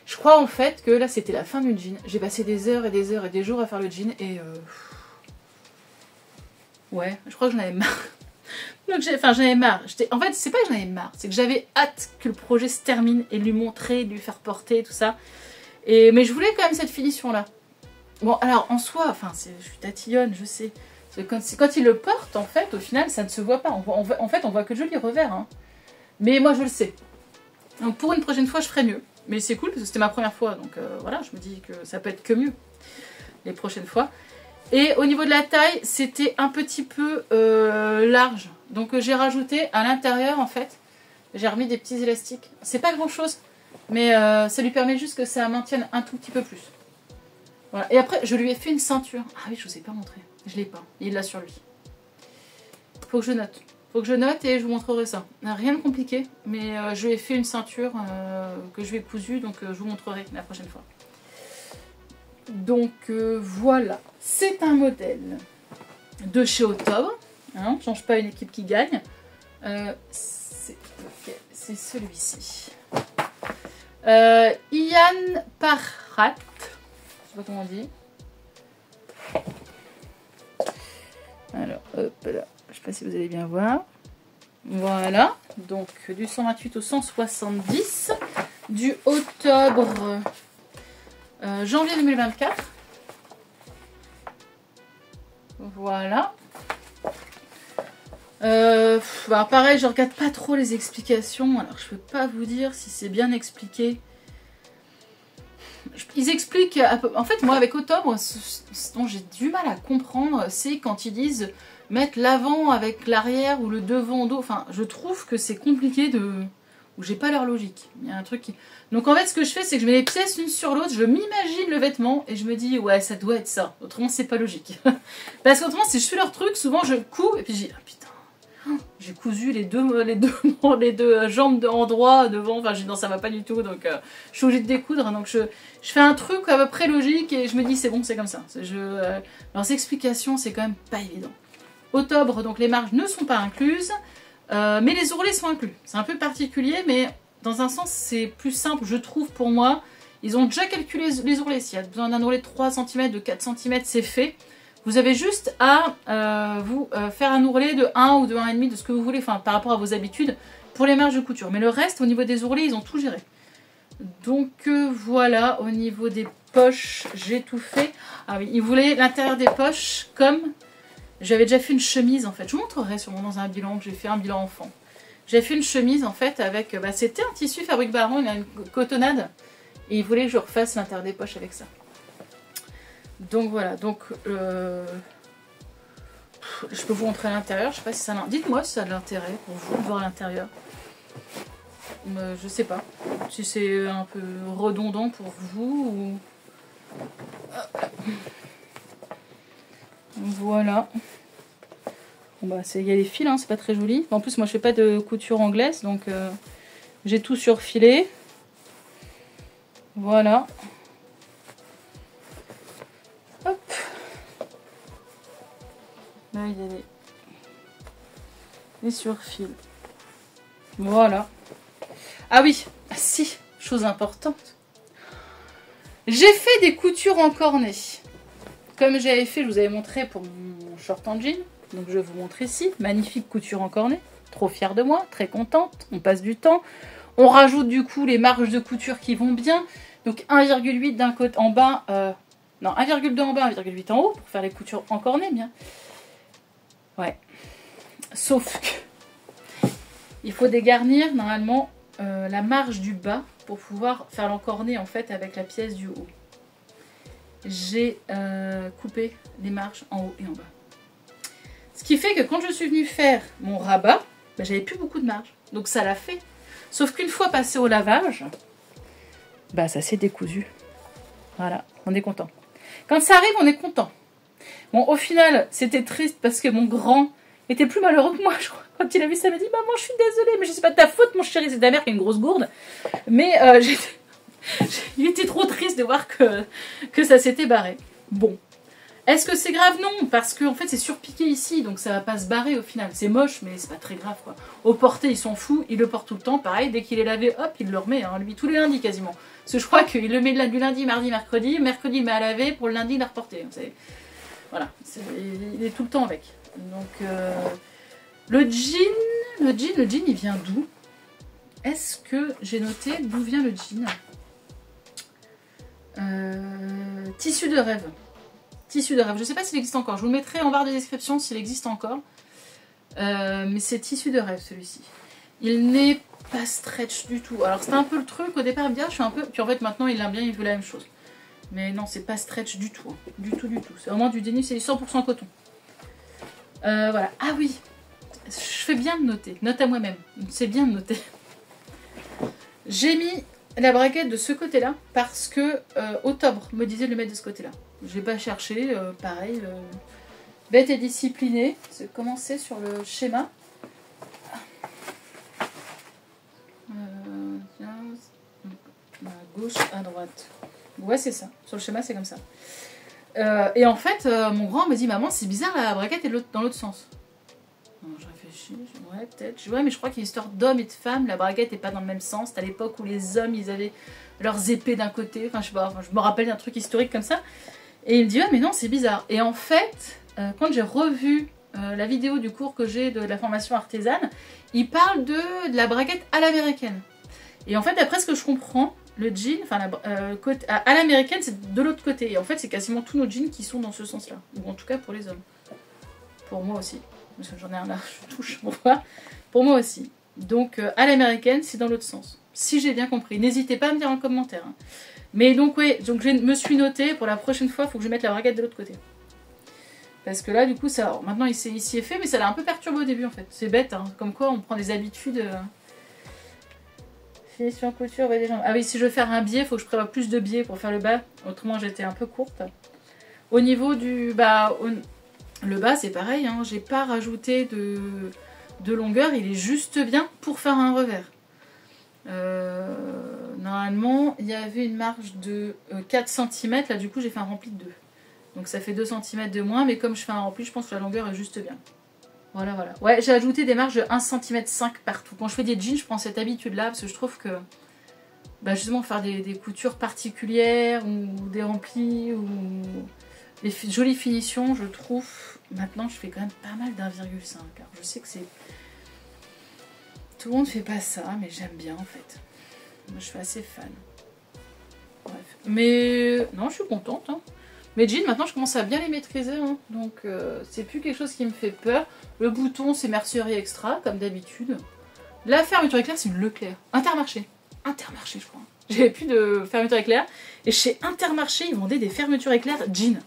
Je crois en fait que là, c'était la fin du jean. J'ai passé des heures et des heures et des jours à faire le jean. Et ouais, je crois que j'en avais marre. Donc, j'en avais marre. En fait, c'est pas que j'en avais marre. C'est que j'avais hâte que le projet se termine et de lui montrer, de lui faire porter, tout ça. Mais je voulais quand même cette finition-là. Bon, alors en soi, enfin, je suis tatillonne, je sais. Quand il le porte, en fait, au final, ça ne se voit pas. En fait, on voit que de jolis revers. Hein. Mais moi, je le sais. Donc pour une prochaine fois, je ferai mieux. Mais c'est cool, parce que c'était ma première fois. Donc voilà, je me dis que ça peut être que mieux les prochaines fois. Et au niveau de la taille, c'était un petit peu large. Donc j'ai rajouté à l'intérieur, en fait, J'ai remis des petits élastiques. C'est pas grand chose, mais ça lui permet juste que ça maintienne un tout petit peu plus. Voilà. Et après, je lui ai fait une ceinture. Ah oui, je vous ai pas montré. Je l'ai pas. Il l'a sur lui. Faut que je note. Faut que je note et je vous montrerai ça. Rien de compliqué, mais je lui ai fait une ceinture que je lui ai cousue, donc je vous montrerai la prochaine fois. Donc voilà. C'est un modèle de chez Octobre. Hein, on ne change pas une équipe qui gagne. C'est celui-ci. Ian Parrat. Je sais pas comment on dit. Alors, hop là. Je sais pas si vous allez bien voir. Voilà. Donc, du 128 au 170. Du octobre janvier 2024. Voilà. Bah pareil, je regarde pas trop les explications. Alors, je peux pas vous dire si c'est bien expliqué. Ils expliquent, en fait moi avec Octobre, ce dont j'ai du mal à comprendre, c'est quand ils disent mettre l'avant avec l'arrière ou le devant dos. Enfin, je trouve que c'est compliqué de... ou j'ai pas leur logique. Il y a un truc qui... Donc en fait ce que je fais, c'est que je mets les pièces l'une sur l'autre, je m'imagine le vêtement et je me dis ouais ça doit être ça. Autrement c'est pas logique. Parce qu'autrement si je fais leur truc, souvent je couds et puis je dis ah putain. J'ai cousu les deux jambes en droit devant, enfin non ça va pas du tout, donc je suis obligée de découdre, donc je fais un truc à peu près logique et je me dis c'est bon, c'est comme ça. Leurs explications c'est quand même pas évident. Octobre, donc les marges ne sont pas incluses, mais les ourlets sont inclus. C'est un peu particulier, mais dans un sens c'est plus simple je trouve pour moi. Ils ont déjà calculé les ourlets, s'il y a besoin d'un ourlet de 3 cm, de 4 cm, c'est fait. Vous avez juste à faire un ourlet de 1 ou de 1,5 de ce que vous voulez, enfin par rapport à vos habitudes pour les marges de couture. Mais le reste, au niveau des ourlets, ils ont tout géré. Donc voilà, au niveau des poches, j'ai tout fait. Ah oui, ils voulaient l'intérieur des poches comme... J'avais déjà fait une chemise en fait. Je vous montrerai sûrement dans un bilan, j'ai fait un bilan enfant. J'ai fait une chemise en fait avec... c'était un tissu Fabrique Baron, il a une cotonnade. Et ils voulaient que je refasse l'intérieur des poches avec ça. Donc voilà, donc je peux vous montrer à l'intérieur, je sais pas si ça a... Dites-moi si ça a de l'intérêt pour vous de voir l'intérieur. Je sais pas si c'est un peu redondant pour vous ou... Voilà. Bon bah il y a les fils, hein, c'est pas très joli. En plus moi je fais pas de couture anglaise, donc j'ai tout surfilé. Voilà. Hop. Là, il y a les surfils. Voilà. Ah oui, si, chose importante. J'ai fait des coutures en cornet. Comme j'avais fait, je vous avais montré pour mon short en jean. Donc je vais vous montrer ici. Magnifique couture en cornet. Trop fière de moi, très contente. On passe du temps. On rajoute du coup les marges de couture qui vont bien. Donc 1,8 d'un côté en bas. Non, 1,2 en bas, 1,8 en haut pour faire les coutures en cornet bien. Ouais. Sauf que il faut dégarnir normalement la marge du bas pour pouvoir faire l'encornet en fait avec la pièce du haut. J'ai coupé les marges en haut et en bas. Ce qui fait que quand je suis venue faire mon rabat, bah, j'avais plus beaucoup de marge. Donc ça l'a fait. Sauf qu'une fois passé au lavage, bah ça s'est décousu. Voilà, on est content. Quand ça arrive, on est content. Bon, au final, c'était triste parce que mon grand était plus malheureux que moi, je crois. Quand il a vu ça, il m'a dit « Maman, je suis désolée, mais je sais pas de ta faute, mon chéri, c'est ta mère qui a une grosse gourde. » Mais il était trop triste de voir que ça s'était barré. Bon. Est-ce que c'est grave? Non, parce qu'en fait, c'est surpiqué ici, donc ça va pas se barrer au final. C'est moche, mais c'est pas très grave, quoi. Au porté, il s'en fout, il le porte tout le temps. Pareil, dès qu'il est lavé, hop, il le remet, hein, lui, tous les lundis quasiment. Parce que je crois qu'il le met du lundi, mardi, mercredi. Mercredi, il met à laver, pour le lundi, il l'a reporté. Voilà, il est tout le temps avec. Donc, le jean, il vient d'où? Est-ce que j'ai noté d'où vient le jean? Tissu de rêve. Tissu de rêve. Je ne sais pas s'il existe encore. Je vous le mettrai en barre de description s'il existe encore. Mais c'est tissu de rêve celui-ci. Il n'est pas stretch du tout. Alors c'était un peu le truc au départ. Bien, je suis un peu. Puis en fait maintenant il l'aime bien, il veut la même chose. Mais non, c'est pas stretch du tout. Hein. Du tout. C'est vraiment du déni. C'est du 100% coton. Voilà. Ah oui. Je fais bien de noter. Note à moi-même. C'est bien de noter. J'ai mis la braguette de ce côté-là parce que Octobre me disait de le mettre de ce côté-là. Je n'ai pas cherché, pareil, bête et disciplinée. C'est commencer sur le schéma. À gauche, à droite. Ouais, c'est ça. Sur le schéma, c'est comme ça. Et en fait, mon grand me dit, maman, c'est bizarre, la braguette est dans l'autre sens. Alors, je réfléchis, ouais, peut-être. Ouais, mais je crois qu'il y a une histoire d'hommes et de femmes, la braguette n'est pas dans le même sens. C'était à l'époque où les hommes, ils avaient leurs épées d'un côté. Enfin, je sais pas, je me rappelle d'un truc historique comme ça. Et il me dit, ouais, mais non, c'est bizarre. Et en fait, quand j'ai revu la vidéo du cours que j'ai de la formation artisane, il parle de la braguette à l'américaine. Et en fait, d'après ce que je comprends, le jean, enfin à l'américaine, c'est de l'autre côté. Et en fait, c'est quasiment tous nos jeans qui sont dans ce sens-là. Ou en tout cas pour les hommes. Pour moi aussi. Parce que j'en ai un là, je touche pour voir. Pour moi aussi. Donc, à l'américaine, c'est dans l'autre sens. Si j'ai bien compris. N'hésitez pas à me dire en commentaire. Hein. Mais donc, oui, donc je me suis noté, pour la prochaine fois, il faut que je mette la braguette de l'autre côté. Parce que là, du coup, ça, maintenant, il s'y est fait, mais ça l'a un peu perturbé au début, en fait. C'est bête, hein. Comme quoi, on prend des habitudes... Finition couture, des jambes. Ah oui, si je veux faire un biais, il faut que je prévoie plus de biais pour faire le bas. Autrement, j'étais un peu courte. Au niveau du bas, le bas, c'est pareil. Hein. J'ai pas rajouté de longueur. Il est juste bien pour faire un revers. Normalement, il y avait une marge de 4 cm. Là, du coup, j'ai fait un rempli de 2. Donc, ça fait 2 cm de moins. Mais comme je fais un rempli, je pense que la longueur est juste bien. Voilà, voilà. Ouais, j'ai ajouté des marges de 1,5 cm partout. Quand je fais des jeans, je prends cette habitude-là parce que je trouve que, bah justement, faire des coutures particulières ou des remplis ou des jolies finitions, je trouve, maintenant, je fais quand même pas mal d'1,5. Alors, je sais que c'est... Tout le monde fait pas ça, mais j'aime bien, en fait. Moi, je suis assez fan. Bref. Mais, non, je suis contente, hein. Mes jeans, maintenant, je commence à bien les maîtriser, hein. Donc c'est plus quelque chose qui me fait peur. Le bouton, c'est Mercerie Extra, comme d'habitude. La fermeture éclair, c'est une Leclerc. Intermarché. Intermarché, je crois. J'avais plus de fermeture éclair. Et chez Intermarché, ils vendaient des fermetures éclair jeans.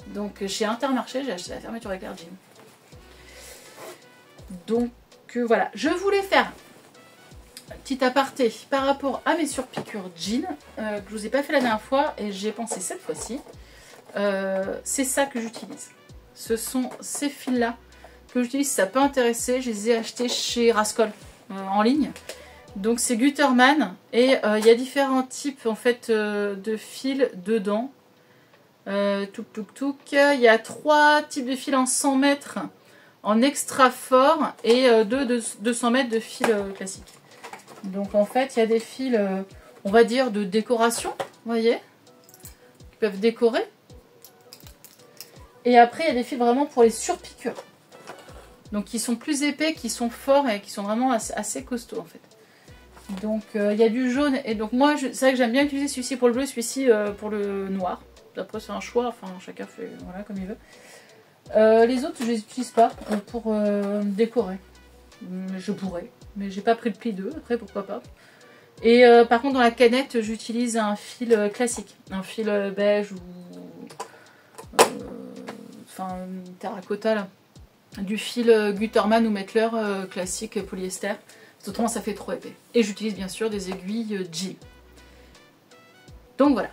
Donc chez Intermarché, j'ai acheté la fermeture éclair jean. Donc voilà. Je voulais faire petit aparté par rapport à mes surpiqûres jeans que je vous ai pas fait la dernière fois et j'ai pensé cette fois-ci. C'est ça que j'utilise. Ce sont ces fils là que j'utilise, ça peut intéresser. Je les ai achetés chez Rascol en ligne. Donc c'est Gutterman et il y a différents types en fait de fils dedans. Il y a 3 types de fils en 100 mètres en extra fort et 200 mètres de fils classiques. Donc en fait, il y a des fils, on va dire, de décoration, vous voyez, qui peuvent décorer. Et après, il y a des fils vraiment pour les surpiqûres. Donc qui sont plus épais, qui sont forts et qui sont vraiment assez costauds en fait. Donc il y a du jaune. Et donc moi, c'est vrai que j'aime bien utiliser celui-ci pour le bleu, celui-ci pour le noir. Après, c'est un choix, enfin chacun fait voilà, comme il veut. Les autres, je les utilise pas pour décorer. Je pourrais. Mais j'ai pas pris le pli 2, après pourquoi pas. Et par contre dans la canette j'utilise un fil classique, un fil beige ou enfin terracotta là. Du fil Gutterman ou Mettler classique polyester. Autrement ça fait trop épais. Et j'utilise bien sûr des aiguilles G. Donc voilà.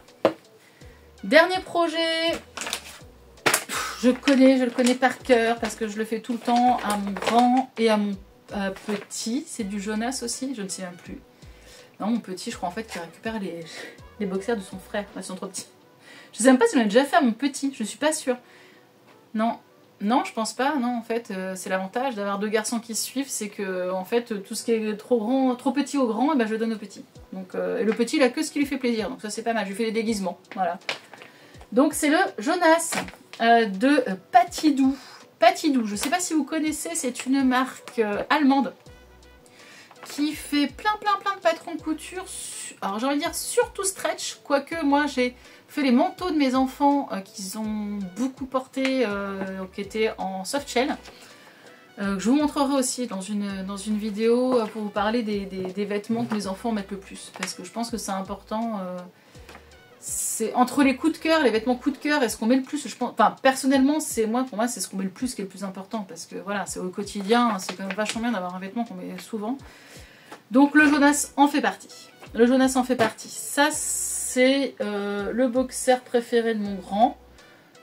Dernier projet. Je le connais par cœur parce que je le fais tout le temps à mon grand et à mon petit. C'est du Jonas aussi, je ne sais même plus. Non, mon petit, je crois en fait qu'il récupère les boxers de son frère. Ils sont trop petits. Je ne sais même pas si on a déjà fait à mon petit, je suis pas sûre. Non, non, je pense pas. Non, en fait, c'est l'avantage d'avoir 2 garçons qui se suivent, c'est que en fait, tout ce qui est trop grand, trop petit au grand, eh ben, je le donne au petit. Donc, et le petit, il a que ce qui lui fait plaisir. Donc ça, c'est pas mal. Je lui fais des déguisements. Voilà. Donc c'est le Jonas de Patidou. Patidou, je ne sais pas si vous connaissez, c'est une marque allemande qui fait plein de patrons de couture. Alors j'ai envie de dire surtout stretch, quoique moi j'ai fait les manteaux de mes enfants qu'ils ont beaucoup portés, qui étaient en soft shell. Je vous montrerai aussi dans une vidéo pour vous parler des vêtements que mes enfants mettent le plus. Parce que je pense que c'est important. C'est entre les coups de cœur, les vêtements coups de cœur et ce qu'on met le plus, je pense, enfin personnellement pour moi c'est ce qu'on met le plus qui est le plus important parce que voilà, c'est au quotidien, c'est quand même vachement bien d'avoir un vêtement qu'on met souvent. Donc le Jonas en fait partie. Le Jonas en fait partie. Ça c'est le boxer préféré de mon grand.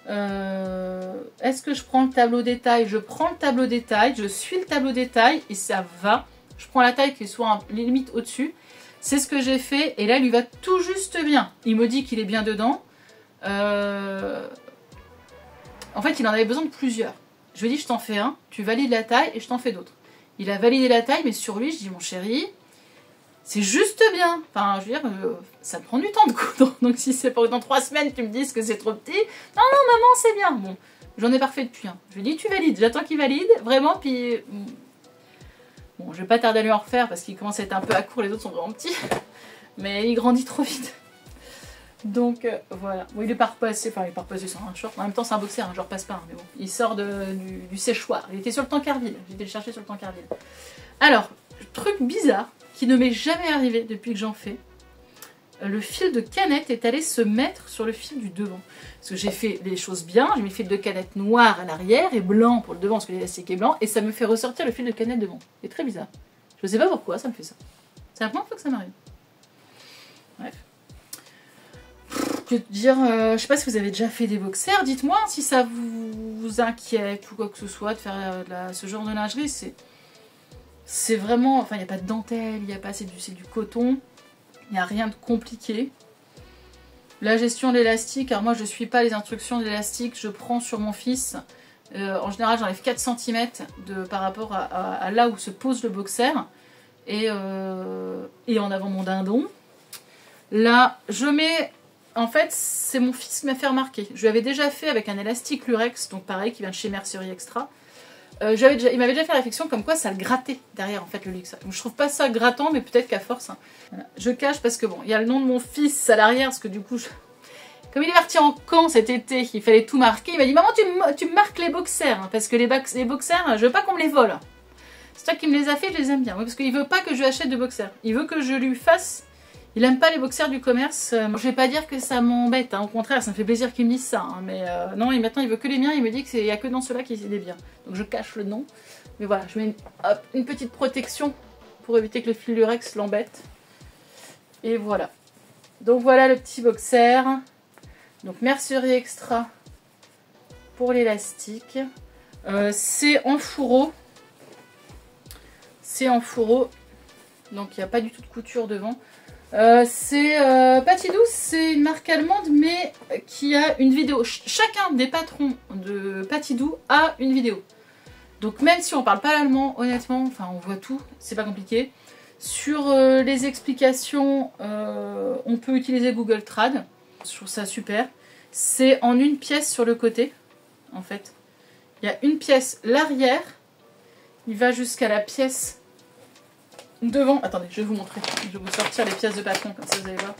Est-ce que je prends le tableau détail? Je prends le tableau détail, je suis le tableau détail et ça va. Je prends la taille qui soit limite au-dessus. C'est ce que j'ai fait et là il lui va tout juste bien. Il me dit qu'il est bien dedans. En fait il en avait besoin de plusieurs. Je lui ai dit je t'en fais un, tu valides la taille et je t'en fais d'autres. Il a validé la taille mais sur lui je dis mon chéri, c'est juste bien. Enfin je veux dire, ça me prend du temps de coudre. Donc si c'est pour dans 3 semaines tu me dises que c'est trop petit, non non maman c'est bien. Bon, j'en ai parfait depuis. Je lui ai dit tu valides, j'attends qu'il valide, vraiment puis... Bon, je vais pas tarder à lui en refaire parce qu'il commence à être un peu à court, les autres sont vraiment petits. Mais il grandit trop vite. Donc voilà. Bon, il est pas repassé, enfin il est pas repassé sur un short. En même temps c'est un boxer, hein, je repasse pas. Hein, mais bon, il sort du séchoir. Il était sur le Tankerville. J'ai été le chercher sur le Tankerville. Alors, truc bizarre qui ne m'est jamais arrivé depuis que j'en fais. Le fil de canette est allé se mettre sur le fil du devant. Parce que j'ai fait les choses bien, j'ai mis le fil de canette noir à l'arrière et blanc pour le devant parce que l'élastique est blanc et ça me fait ressortir le fil de canette devant. C'est très bizarre. Je sais pas pourquoi ça me fait ça. C'est la première fois que ça m'arrive. Bref. Que dire, je sais pas si vous avez déjà fait des boxers, dites-moi si ça vous inquiète ou quoi que ce soit de faire ce genre de lingerie. C'est vraiment, enfin il n'y a pas de dentelle, il n'y a pas, c'est du coton. Il n'y a rien de compliqué. La gestion de l'élastique, alors moi je ne suis pas les instructions de l'élastique, je prends sur mon fils. En général j'enlève 4 cm par rapport à là où se pose le boxer. Et en avant mon dindon. Là je mets, en fait c'est mon fils qui m'a fait remarquer. Je lui avais déjà fait avec un élastique lurex, donc pareil qui vient de chez Mercerie Extra. Il m'avait déjà fait la réflexion comme quoi ça le grattait derrière en fait le luxe. Donc, je trouve pas ça grattant mais peut-être qu'à force. Hein. Voilà. Je cache parce que bon, il y a le nom de mon fils à l'arrière parce que du coup, comme il est parti en camp cet été, il fallait tout marquer. Il m'a dit maman tu marques les boxers hein, parce que les boxers je veux pas qu'on me les vole. C'est toi qui me les as fait, je les aime bien. Oui, parce qu'il veut pas que je lui achète de boxers. Il veut que je lui fasse. Il aime pas les boxers du commerce. Je vais pas dire que ça m'embête, hein. Au contraire, ça me fait plaisir qu'il me dise ça. Hein. Mais non, et maintenant il veut que les miens. Il me dit qu'il n'y a que dans ceux-là qu'il est bien. Donc je cache le nom. Mais voilà, je mets une petite protection pour éviter que le fil lurex l'embête. Et voilà. Donc voilà le petit boxer. Donc Mercerie Extra pour l'élastique. C'est en fourreau. C'est en fourreau. Donc il n'y a pas du tout de couture devant. C'est Patidou, c'est une marque allemande mais qui a une vidéo. Chacun des patrons de Patidou a une vidéo. Donc même si on parle pas l'allemand, honnêtement, enfin on voit tout, c'est pas compliqué. Sur les explications, on peut utiliser Google Trad. Je trouve ça super. C'est en une pièce sur le côté, en fait. Il y a une pièce l'arrière. Il va jusqu'à la pièce devant. Attendez, je vais vous montrer. Je vais vous sortir les pièces de patron, comme ça vous allez voir.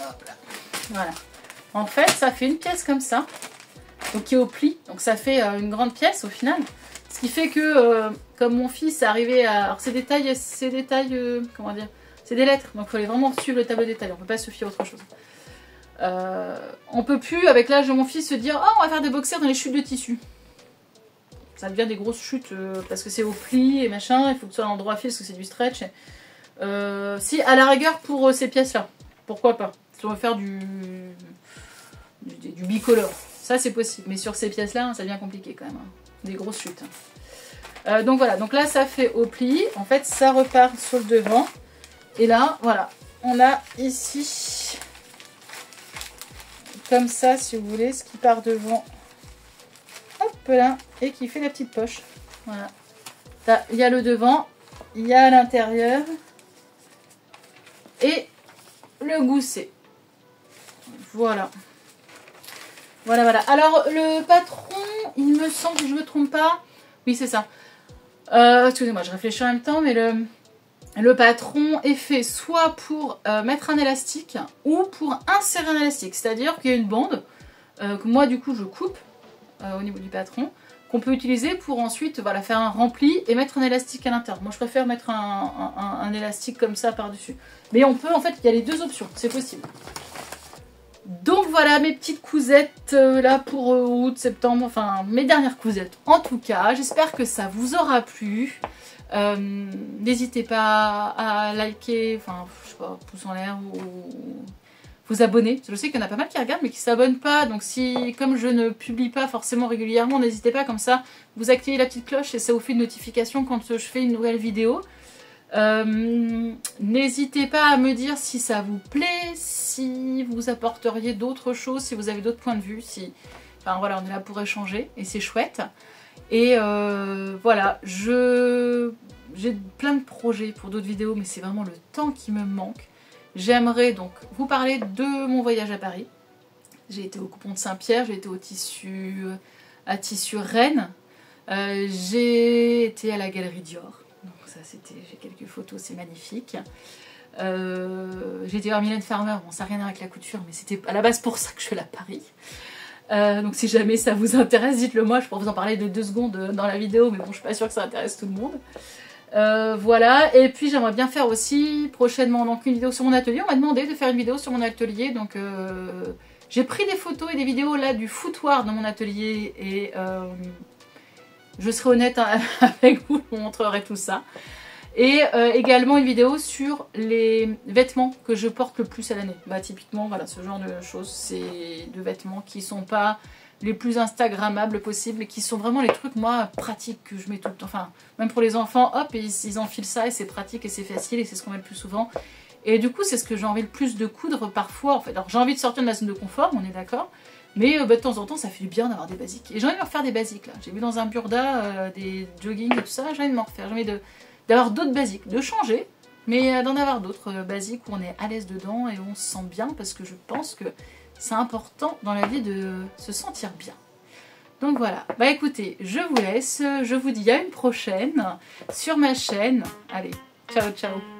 Hop là. Voilà. En fait, ça fait une pièce comme ça. Donc qui est au pli. Donc ça fait une grande pièce au final. Ce qui fait que, comme mon fils est arrivé à... Alors c'est des tailles, comment dire, c'est des lettres. Donc il fallait vraiment suivre le tableau des tailles. On ne peut pas se fier à autre chose. On peut plus, avec l'âge de mon fils, se dire « Oh, on va faire des boxers dans les chutes de tissu ». Ça devient des grosses chutes parce que c'est au pli et machin. Il faut que ce soit à l'endroit fil parce que c'est du stretch. Si, à la rigueur, pour ces pièces-là, pourquoi pas. Si on veut faire du bicolore, ça c'est possible. Mais sur ces pièces-là, ça devient compliqué quand même. Hein. Des grosses chutes. Donc voilà, donc là ça fait au pli. En fait, ça repart sur le devant. Et là, voilà, on a ici... Comme ça, si vous voulez, ce qui part devant, hop là, et qui fait la petite poche. Voilà. Il y a le devant, il y a l'intérieur, et le gousset. Voilà. Voilà, voilà. Alors, le patron, il me semble, si je ne me trompe pas, oui, c'est ça. Excusez-moi, je réfléchis en même temps, mais le patron est fait soit pour mettre un élastique ou pour insérer un élastique. C'est-à-dire qu'il y a une bande que moi du coup je coupe au niveau du patron, qu'on peut utiliser pour ensuite voilà, faire un rempli et mettre un élastique à l'intérieur. Moi je préfère mettre un élastique comme ça par-dessus. Mais on peut en fait, il y a les deux options, c'est possible. Donc voilà mes petites cousettes là pour août, septembre, enfin mes dernières cousettes en tout cas. J'espère que ça vous aura plu. N'hésitez pas à liker, enfin je sais pas, pouce en l'air ou vous abonner. Je sais qu'il y en a pas mal qui regardent mais qui s'abonnent pas. Donc si, comme je ne publie pas forcément régulièrement, n'hésitez pas, comme ça vous activez la petite cloche et ça vous fait une notification quand je fais une nouvelle vidéo. N'hésitez pas à me dire si ça vous plaît, si vous apporteriez d'autres choses, si vous avez d'autres points de vue, si... Enfin voilà, on est là pour échanger et c'est chouette. Et voilà, j'ai plein de projets pour d'autres vidéos, mais c'est vraiment le temps qui me manque. J'aimerais donc vous parler de mon voyage à Paris. J'ai été au Coupon de Saint-Pierre, j'ai été à Tissu Rennes, j'ai été à la Galerie Dior. Donc ça c'était, j'ai quelques photos, c'est magnifique. J'ai été voir Mylène Farmer, bon ça n'a rien à voir avec la couture, mais c'était à la base pour ça que je suis allée à Paris. Donc si jamais ça vous intéresse, dites-le moi, je pourrais vous en parler de 2 secondes dans la vidéo, mais bon je suis pas sûre que ça intéresse tout le monde. Voilà, et puis j'aimerais bien faire aussi prochainement donc une vidéo sur mon atelier. On m'a demandé de faire une vidéo sur mon atelier, donc j'ai pris des photos et des vidéos là du foutoir dans mon atelier et je serai honnête avec vous, je vous montrerai tout ça. Et également une vidéo sur les vêtements que je porte le plus à l'année. Bah typiquement voilà, ce genre de choses, c'est de vêtements qui sont pas les plus instagrammables possibles et qui sont vraiment les trucs moi pratiques que je mets tout le temps. Enfin même pour les enfants, hop, ils enfilent ça et c'est pratique et c'est facile et c'est ce qu'on met le plus souvent. Et du coup c'est ce que j'ai envie le plus de coudre parfois en fait. Alors j'ai envie de sortir de ma zone de confort, on est d'accord. Mais de temps en temps, ça fait du bien d'avoir des basiques. Et j'ai envie de me refaire des basiques là. J'ai vu dans un burda des jogging et tout ça. J'ai envie de m'en refaire. J'ai envie d'avoir d'autres basiques. De changer, mais d'en avoir d'autres basiques où on est à l'aise dedans et où on se sent bien. Parce que je pense que c'est important dans la vie de se sentir bien. Donc voilà. Bah écoutez, je vous laisse. Je vous dis à une prochaine sur ma chaîne. Allez, ciao ciao.